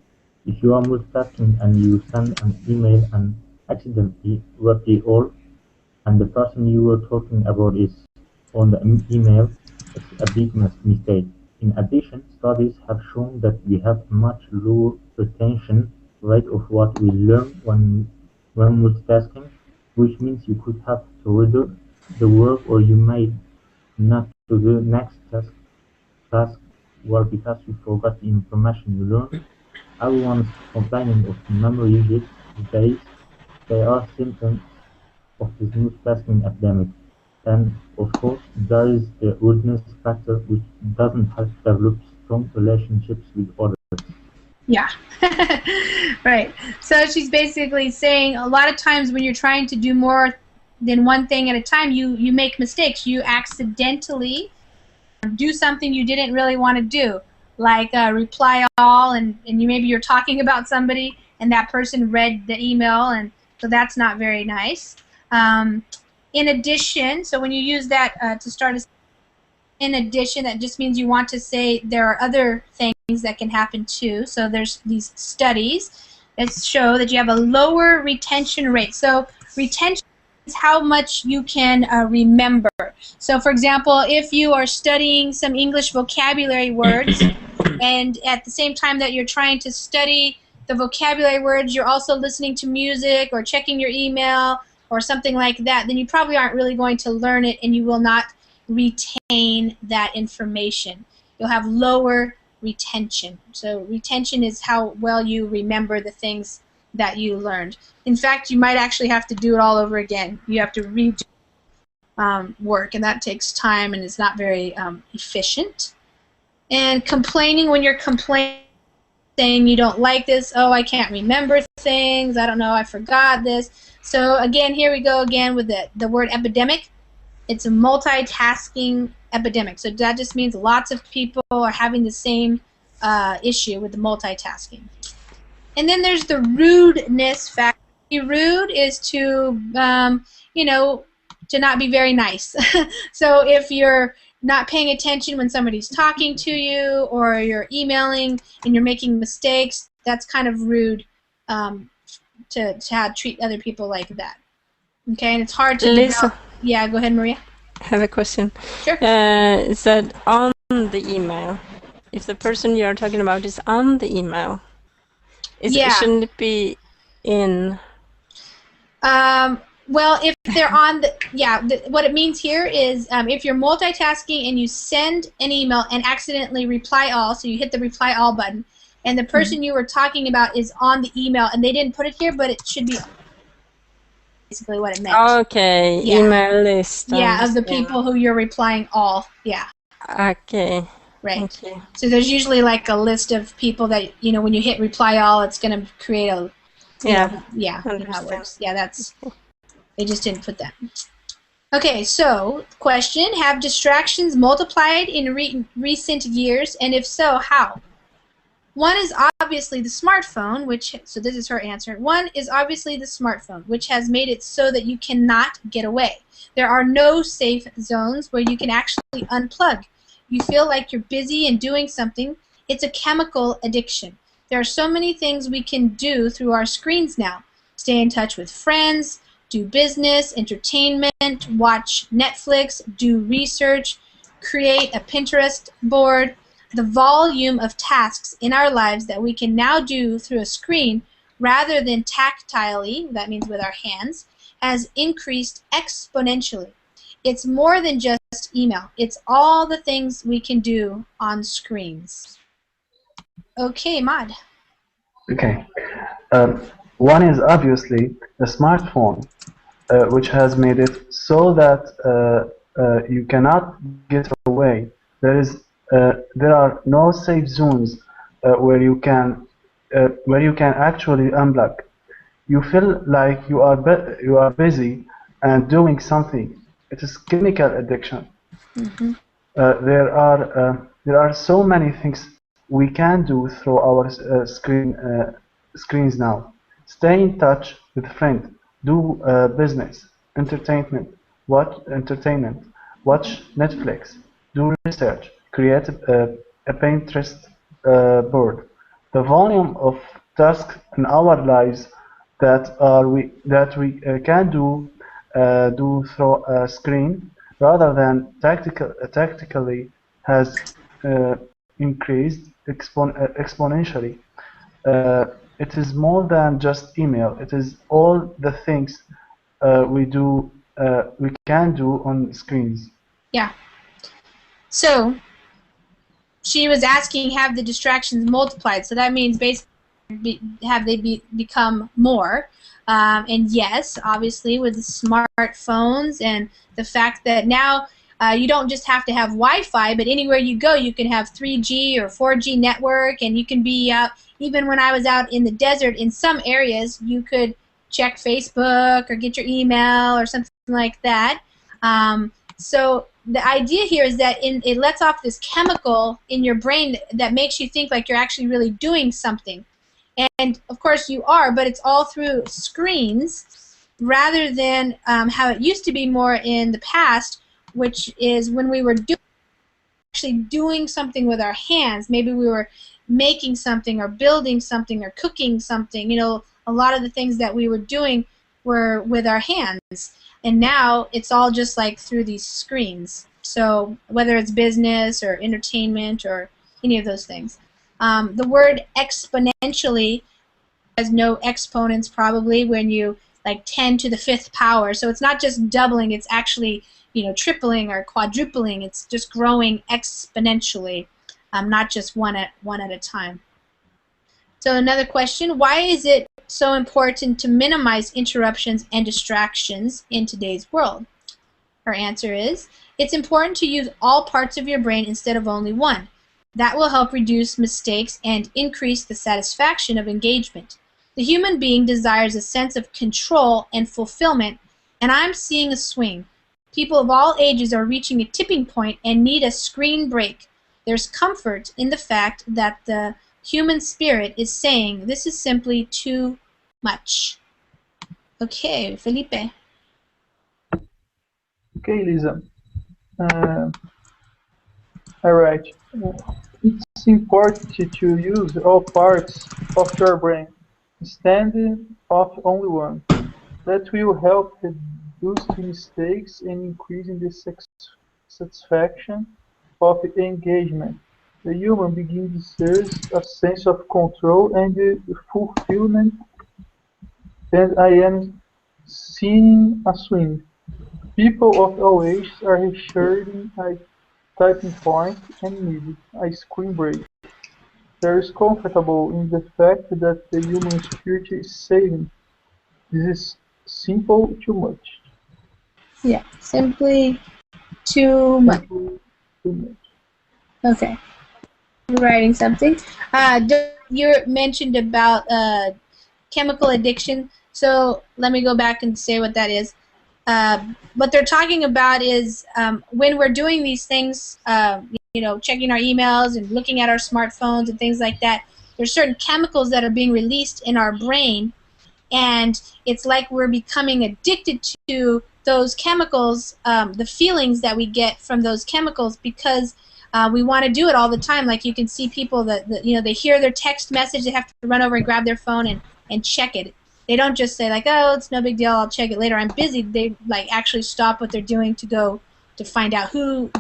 If you are multitasking and you send an email and accidentally write it all, and the person you were talking about is on the email, it's a big mistake. In addition, studies have shown that we have much lower retention rate of what we learn when multitasking, which means you could have to redo the work or you may not to the next task work because you forgot the information you learned. Everyone's complaining of memory usage these days. They are symptoms of this multitasking epidemic. And of course, there is the rudeness factor, which doesn't help develop strong relationships with others. Yeah. Right. So she's basically saying a lot of times when you're trying to do more than one thing at a time, you make mistakes. You accidentally do something you didn't really want to do, like reply all, and maybe you're talking about somebody and that person read the email, and so that's not very nice. In addition, so when you use that to start a in addition, that just means you want to say there are other things that can happen too. So there's these studies that show that you have a lower retention rate. So retention is how much you can remember. So for example, if you are studying some English vocabulary words and at the same time that you're trying to study the vocabulary words, you're also listening to music or checking your email or something like that, then you probably aren't really going to learn it and you will not retain that information. You'll have lower retention. So retention is how well you remember the things that you learned. In fact, you might actually have to do it all over again. You have to redo work, and that takes time and is not very efficient. And complaining, when you're complaining, saying you don't like this, oh, I can't remember things, I don't know, I forgot this. So again, here we go again with the word epidemic. It's a multitasking epidemic. So that just means lots of people are having the same issue with the multitasking. And then there's the rudeness factor. Be rude is to, to not be very nice. So if you're not paying attention when somebody's talking to you or you're emailing and you're making mistakes, that's kind of rude to treat other people like that. Okay, and it's hard to Lisa. Yeah, go ahead, Maria. I have a question. Sure. Is that on the email? If the person you are talking about is on the email, shouldn't it be in? Well, if they're on what it means here is if you're multitasking and you send an email and accidentally reply all, so you hit the reply all button, and the person you were talking about is on the email and they didn't put it here, but it should be basically what it meant. Okay, Yeah. email list. Yeah, of the people who you're replying all. Yeah. Okay. Right. Thank you. So there's usually like a list of people that, when you hit reply all, it's going to create a, yeah, how it works. Yeah, they just didn't put that. Okay, so question, have distractions multiplied in recent years, and if so, how? One is obviously the smartphone, so this is her answer. One is obviously the smartphone, which has made it so that you cannot get away. There are no safe zones where you can actually unplug. You feel like you're busy and doing something. It's a chemical addiction. There are so many things we can do through our screens now. Stay in touch with friends, do business, entertainment, watch Netflix, do research, create a Pinterest board. The volume of tasks in our lives that we can now do through a screen rather than tactilely, that means with our hands, has increased exponentially. It's more than just email. It's all the things we can do on screens. Okay, Mad. Okay. One is obviously the smartphone, which has made it so that you cannot get away. There are no safe zones where you can actually unplug. You feel like you are busy and doing something. It is chemical addiction. Mm-hmm. There are so many things we can do through our screens now. Stay in touch with friends, do business, watch Netflix, do research, create a Pinterest board. The volume of tasks in our lives that we can do through a screen rather than tactically has increased exponentially. It is more than just email. It is all the things we can do on screens. Yeah. So she was asking, have the distractions multiplied? So that means basically, have they become more? And yes, obviously, with the smartphones and the fact that now you don't just have to have Wi-Fi, but anywhere you go, you can have 3G or 4G network, and you can be out. Even when I was out in the desert, in some areas, you could check Facebook or get your email or something like that. So the idea here is that it lets off this chemical in your brain that makes you think like you're actually really doing something. And of course you are, but it's all through screens rather than how it used to be more in the past, which is when we were actually doing something with our hands. Maybe we were making something or building something or cooking something. You know, a lot of the things that we were doing were with our hands. And now it's all just like through these screens. So whether it's business or entertainment or any of those things. The word exponentially has no exponents probably when you like 10 to the 5th power. So it's not just doubling, it's actually, you know, tripling or quadrupling. It's just growing exponentially, not just one at a time. So another question, why is it so important to minimize interruptions and distractions in today's world? Her answer is, it's important to use all parts of your brain instead of only one. That will help reduce mistakes and increase the satisfaction of engagement. The human being desires a sense of control and fulfillment, and I'm seeing a swing. People of all ages are reaching a tipping point and need a screen break. There's comfort in the fact that the human spirit is saying this is simply too much. Okay, Felipe. Okay, Lisa. All right. It's important to use all parts of your brain instead of only one. That will help reduce mistakes and increasing the satisfaction of engagement. The human being deserves a sense of control and fulfillment, and I am seeing a swing. People of all ages are sharing a typing point and need a screen break. There is comfortable in the fact that the human spirit is saying, this is simple too much. Yeah, simply too much. Simple too much. Okay. Writing something. You mentioned about chemical addiction. So let me go back and say what that is. What they're talking about is when we're doing these things, you know, checking our emails and looking at our smartphones and things like that, there's certain chemicals that are being released in our brain, and it's like we're becoming addicted to those chemicals, the feelings that we get from those chemicals, because we want to do it all the time. Like you can see people that you know, they hear their text message, they have to run over and grab their phone and check it. They don't just say like, oh, it's no big deal, I'll check it later, I'm busy. They like actually stop what they're doing to go to find out who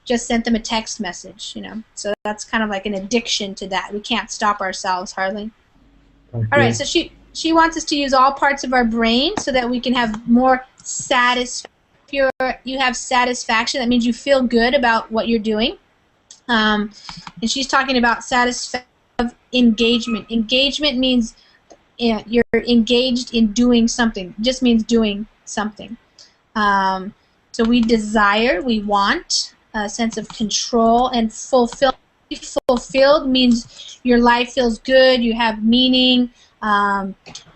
just sent them a text message, you know. So that's kind of like an addiction to that. We can't stop ourselves hardly. Thank All you. right, so she wants us to use all parts of our brain so that we can have more satisfaction. If you have satisfaction, that means you feel good about what you're doing. And she's talking about satisfaction of engagement. Engagement means you're engaged in doing something. It just means doing something. So we desire, we want a sense of control and fulfillment. Fulfilled means your life feels good, you have meaning,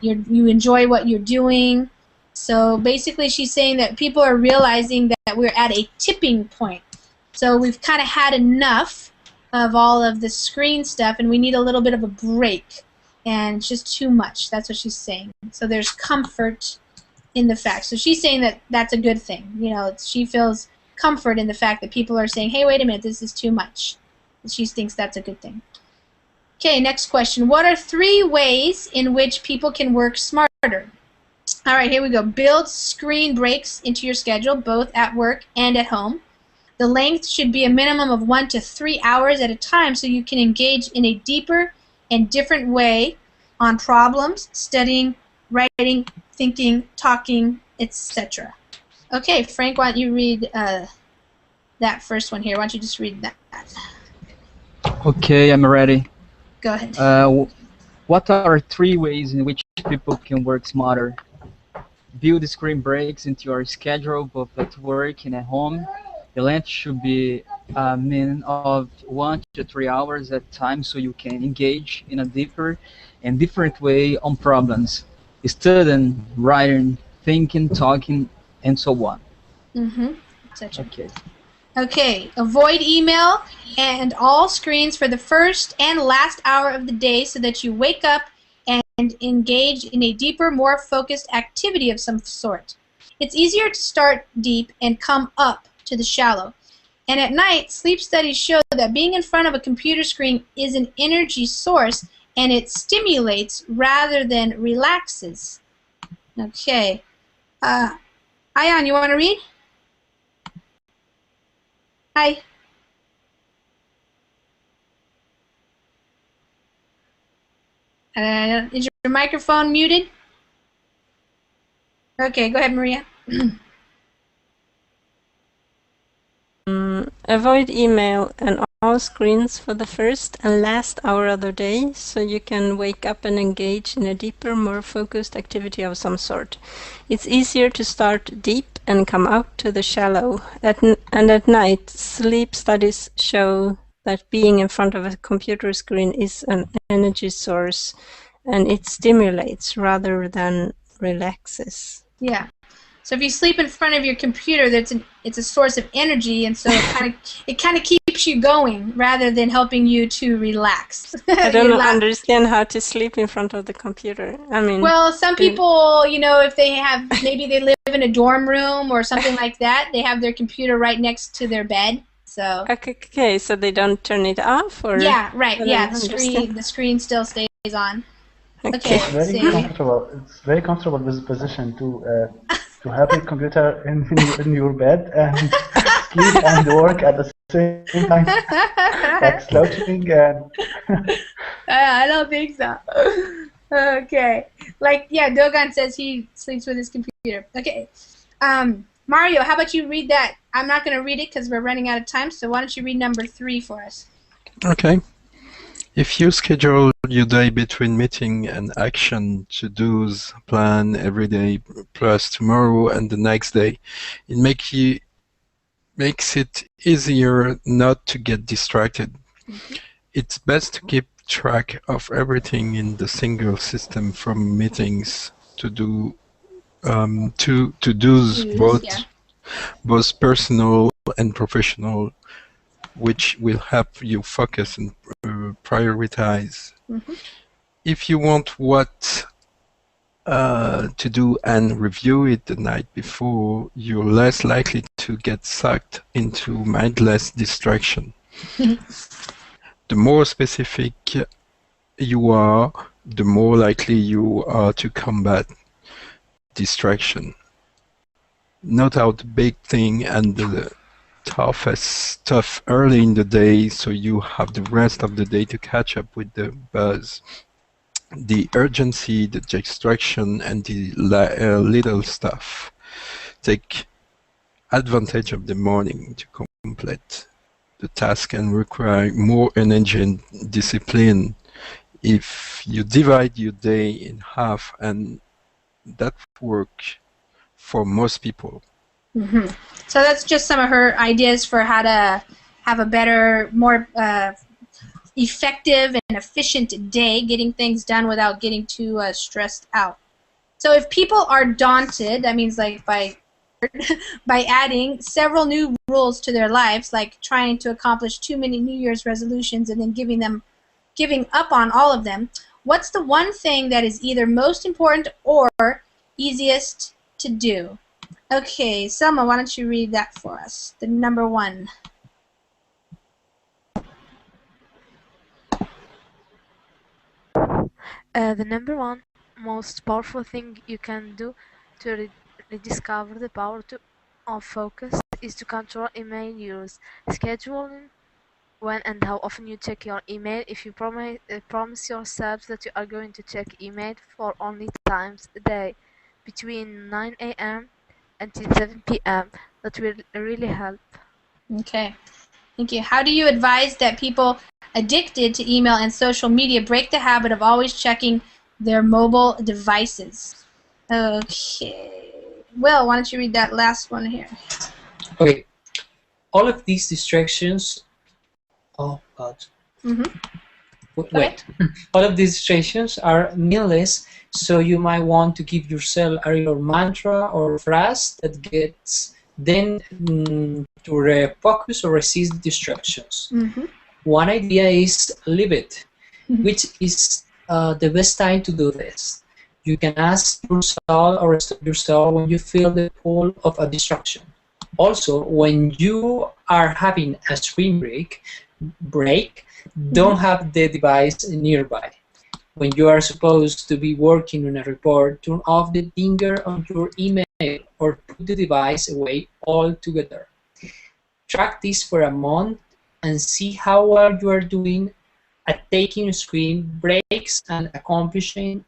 you enjoy what you're doing. So basically she's saying that people are realizing that we're at a tipping point. So we've kind of had enough of all of the screen stuff and we need a little bit of a break. And it's just too much. That's what she's saying. So there's comfort in the fact. So she's saying that that's a good thing. You know, she feels comfort in the fact that people are saying, hey, wait a minute, this is too much. She thinks that's a good thing. Okay, next question. What are 3 ways in which people can work smarter? All right, here we go. Build screen breaks into your schedule, both at work and at home. The length should be a minimum of 1 to 3 hours at a time so you can engage in a deeper and different way on problems, studying, writing, thinking, talking, etc. Okay, Frank, why don't you read that first one here? Why don't you just read that? Okay, I'm ready. Go ahead. What are 3 ways in which people can work smarter? Build screen breaks into your schedule, both at work and at home. The length should be a mean of 1 to 3 hours at a time so you can engage in a deeper and different way on problems. Studying, writing, thinking, talking, and so on. Etc. Okay. Okay, avoid email and all screens for the first and last hour of the day so that you wake up and engage in a deeper, more focused activity of some sort. It's easier to start deep and come up to the shallow. And at night, sleep studies show that being in front of a computer screen is an energy source and it stimulates rather than relaxes. Okay. Ion, you want to read? Hi. Is your microphone muted? Okay, go ahead, Maria. Avoid email and all screens for the first and last hour of the day so you can wake up and engage in a deeper, more focused activity of some sort. It's easier to start deep and come out to the shallow. And at night, sleep studies show that being in front of a computer screen is an energy source and it stimulates rather than relaxes. Yeah. So if you sleep in front of your computer, it's a source of energy, and so it kind of keeps you going rather than helping you to relax. I don't understand how to sleep in front of the computer. I mean, well, some people, you know, if they have maybe they live in a dorm room or something like that, they have their computer right next to their bed. So okay, so they don't turn it off, or yeah, right, yeah, the screen still stays on. Okay, it's very comfortable. It's very comfortable this position to have a computer in your bed and sleep and work at the same time, like slouching and. I don't think so. Okay, like yeah, Dogan says he sleeps with his computer. Okay, Mario, how about you read that? I'm not going to read it because we're running out of time. So why don't you read number 3 for us? Okay. If you schedule your day between meeting and action to-dos, plan every day plus tomorrow and the next day, it makes it easier not to get distracted. It's best to keep track of everything in the single system, from meetings to to-dos, both personal and professional, which will help you focus and prioritize. If you want what to do and review it the night before, you're less likely to get sucked into mindless distraction. The more specific you are, the more likely you are to combat distraction. Note out the big thing and the toughest stuff early in the day so you have the rest of the day to catch up with the buzz. The urgency, the distraction, and the little stuff. Take advantage of the morning to complete the task and require more energy and discipline. If you divide your day in half, and that works for most people. So that's just some of her ideas for how to have a better, more effective and efficient day, getting things done without getting too stressed out. So if people are daunted, that means like by adding several new rules to their lives, like trying to accomplish too many New Year's resolutions and then giving up on all of them, what's the one thing that is either most important or easiest to do? Okay, Selma, why don't you read that for us? The number 1. The number 1 most powerful thing you can do to rediscover the power of focus is to control email use. Scheduling when and how often you check your email. If you promise yourself that you are going to check email for only times a day between 9 a.m. until 7 p.m., that will really help. Okay. Thank you. How do you advise that people addicted to email and social media break the habit of always checking their mobile devices? Okay. Will, why don't you read that last one here? Okay, all of these distractions. Oh God. Mm-hmm. Wait. All of these distractions are meaningless, so you might want to give yourself your mantra or phrase that gets then to refocus or resist distractions. Mm-hmm. One idea is leave it, which is the best time to do this. You can ask yourself or stop yourself when you feel the pull of a distraction. Also, when you are having a screen break, don't have the device nearby. When you are supposed to be working on a report, turn off the dinger on your email or put the device away altogether. Track this for a month and see how well you are doing at taking screen breaks and accomplishing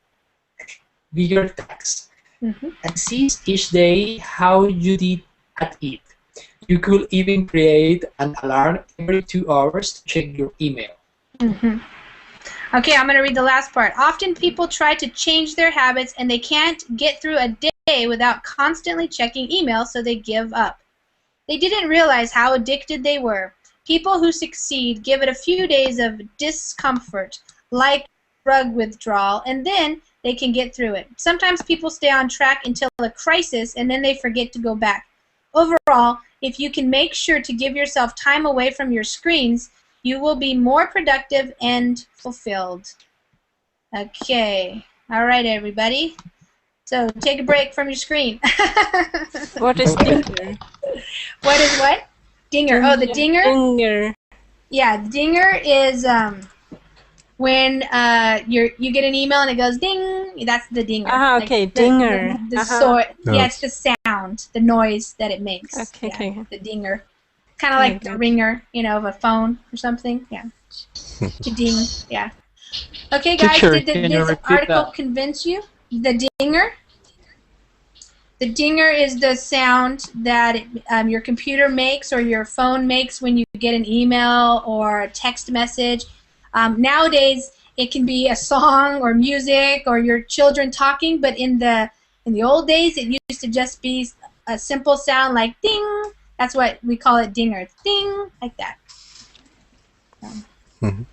bigger tasks. Mm-hmm. And see each day how you did at it. You could even create an alarm every 2 hours to check your email. Mm-hmm. Okay, I'm going to read the last part. Often people try to change their habits and they can't get through a day without constantly checking email, so they give up. They didn't realize how addicted they were. People who succeed give it a few days of discomfort, like drug withdrawal, and then they can get through it. Sometimes people stay on track until a crisis and then they forget to go back. Overall, if you can make sure to give yourself time away from your screens, you will be more productive and fulfilled. Okay. All right, everybody. So take a break from your screen. What is dinger? What is what? Dinger. Oh, the dinger? Dinger. Yeah, the dinger is when you get an email and it goes ding. That's the dinger. Ah, okay, like dinger. Yeah, it's the sound, the noise that it makes. Okay, yeah, okay. the dinger. Kind of like the ringer, of a phone or something. Yeah. To ding. Yeah. Okay, guys, Teacher, did can you this repeat article that? convince you? The dinger? The dinger is the sound that your computer makes or your phone makes when you get an email or a text message. Nowadays, it can be a song or music or your children talking, but in the old days, it used to just be a simple sound like ding. That's what we call it, dinger. Ding, like that.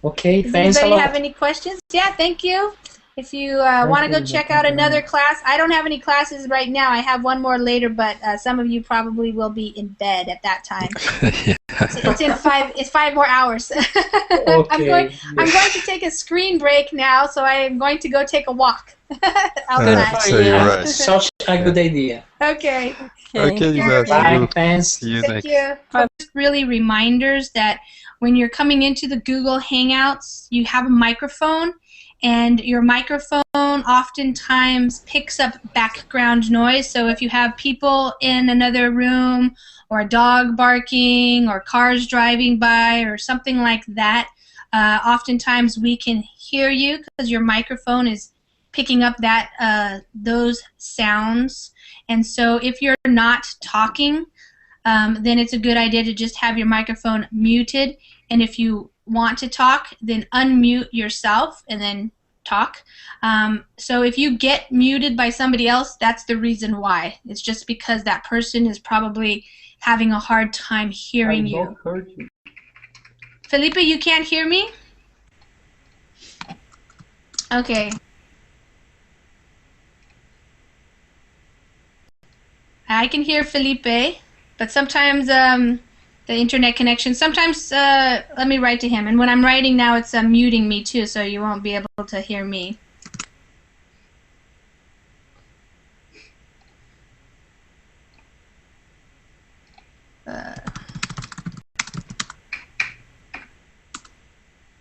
Okay, Does thanks a anybody lot. have any questions? Yeah, thank you. If you want to go check out another class, I don't have any classes right now. I have one more later, but some of you probably will be in bed at that time. It's 5 more hours. Okay. I'm going to take a screen break now, so I am going to go take a walk outside. So you're right. Such a good idea. Okay. Okay, you guys. Bye. Thanks. See you Thank next. you. Just really reminders that when you're coming into the Google Hangouts, you have a microphone, and your microphone oftentimes picks up background noise. So if you have people in another room, or a dog barking, or cars driving by, or something like that, oftentimes we can hear you because your microphone is picking up those sounds. And so if you're not talking, then it's a good idea to just have your microphone muted. And if you want to talk, then unmute yourself and then talk. So if you get muted by somebody else, that's the reason why. It's just because that person is probably having a hard time hearing you. I don't hurt you. Felipe, you can't hear me? Okay. I can hear Felipe, but sometimes the internet connection, sometimes, let me write to him. And when I'm writing now, it's muting me too, so you won't be able to hear me.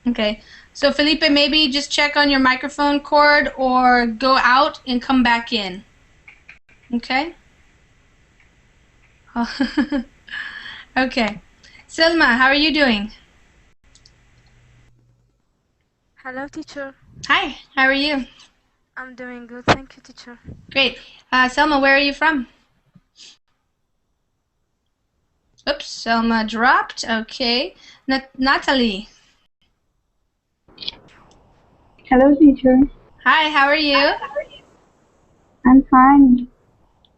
Okay, so Felipe, maybe just check on your microphone cord or go out and come back in. Okay? Okay. Selma, how are you doing? Hello, teacher. Hi, how are you? I'm doing good, thank you, teacher. Great. Selma, where are you from? Oops, Selma dropped. Okay. Natalie. Hello, teacher. Hi, how are you? I'm fine.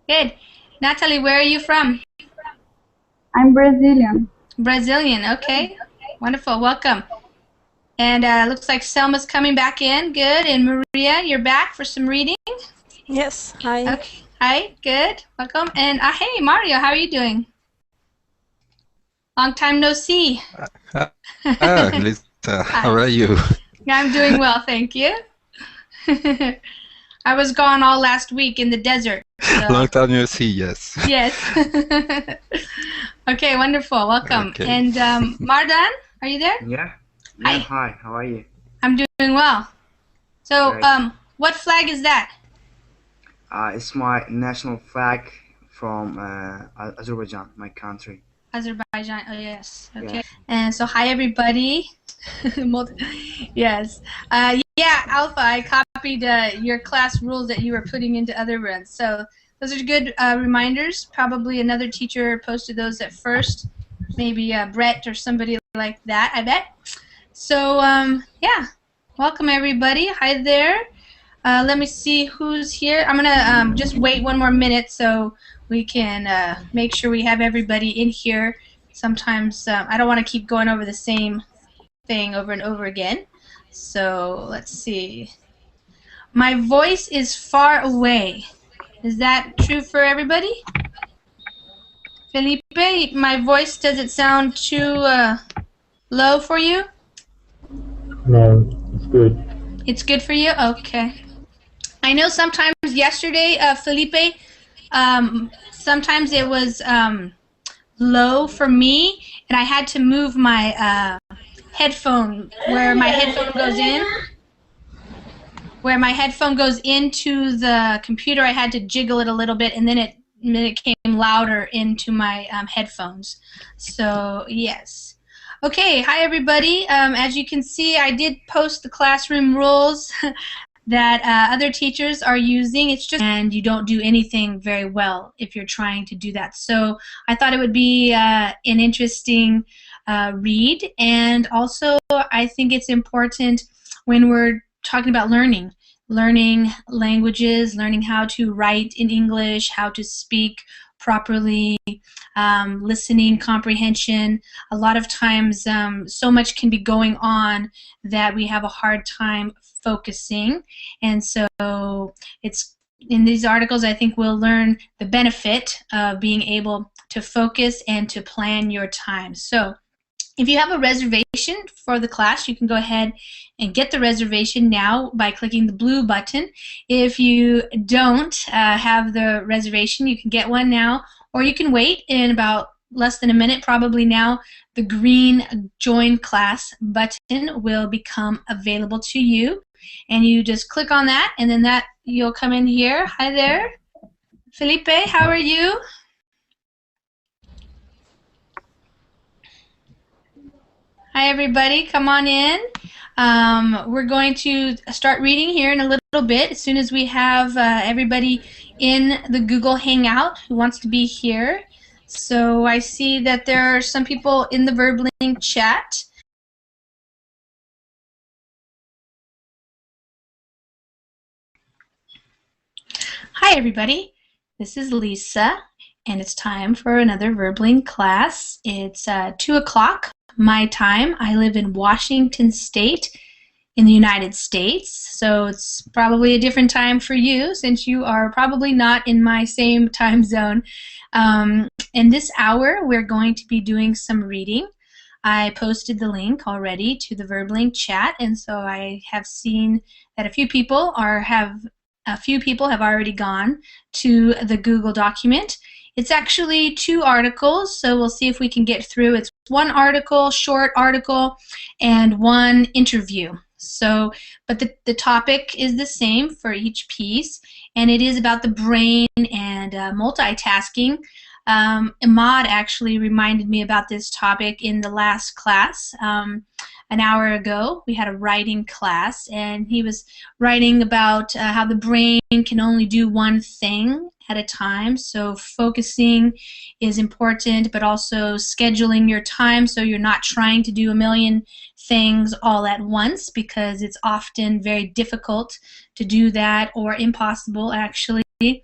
Good. Natalie, where are you from? I'm Brazilian. Brazilian. Okay. Wonderful. Welcome. And looks like Selma's coming back in. Good. And Maria, you're back for some reading? Yes, hi. Okay. Hi. Good. Welcome. And hey, Mario, how are you doing? Long time no see. Lisa, how are you? I'm doing well, thank you. I was gone all last week in the desert. So. Long time no see, yes. Yes. Okay, wonderful. Welcome. Okay. And Mardan, are you there? Yeah. Hi. Hi. How are you? I'm doing well. So, Great. what flag is that? It's my national flag from Azerbaijan, my country. Azerbaijan. Oh, yes. Okay. Yes. And so, hi, everybody. Yes. Yeah, Alpha, I copied your class rules that you were putting into other runs. So, those are good reminders. Probably another teacher posted those at first. Maybe Brett or somebody like that, I bet. So, yeah. Welcome, everybody. Hi there. Let me see who's here. I'm going to just wait one more minute so we can make sure we have everybody in here. Sometimes I don't want to keep going over the same thing over and over again. So let's see. My voice is far away. Is that true for everybody? Felipe, my voice, does it sound too low for you? No, it's good. It's good for you? Okay. I know sometimes yesterday, Felipe, sometimes it was low for me, and I had to move my headphone where my headphone goes in. Where my headphone goes into the computer, I had to jiggle it a little bit, and then it came louder into my headphones. So yes. Okay, hi everybody. As you can see, I did post the classroom rules that other teachers are using. It's just, and you don't do anything very well if you're trying to do that. So I thought it would be an interesting read, and also I think it's important when we're talking about learning languages, learning how to write in English, how to speak properly, listening comprehension. A lot of times so much can be going on that we have a hard time focusing, and so it's in these articles I think we'll learn the benefit of being able to focus and to plan your time. So if you have a reservation for the class, you can go ahead and get the reservation now by clicking the blue button. If you don't have the reservation, you can get one now, or you can wait. In about less than a minute, probably now, the green Join Class button will become available to you. And you just click on that, and then that you'll come in here. Hi there. Felipe, how are you? Hi, everybody. Come on in. We're going to start reading here in a little bit as soon as we have everybody in the Google Hangout who wants to be here. So I see that there are some people in the Verbling chat. Hi, everybody. This is Lisa, and it's time for another Verbling class. It's 2 o'clock my time. I live in Washington State in the United States, so it's probably a different time for you since you are probably not in my same time zone. In this hour, we're going to be doing some reading. I posted the link already to the Verbling chat, and so I have seen that a few people have already gone to the Google document. It's actually 2 articles, so we'll see if we can get through. It's 1 article, short article, and 1 interview. So, but the topic is the same for each piece, and it is about the brain and multitasking. Ahmad actually reminded me about this topic in the last class. an hour ago. We had a writing class, and he was writing about how the brain can only do one thing at a time. So focusing is important, but also scheduling your time so you're not trying to do a million things all at once, because it's often very difficult to do that, or impossible actually. And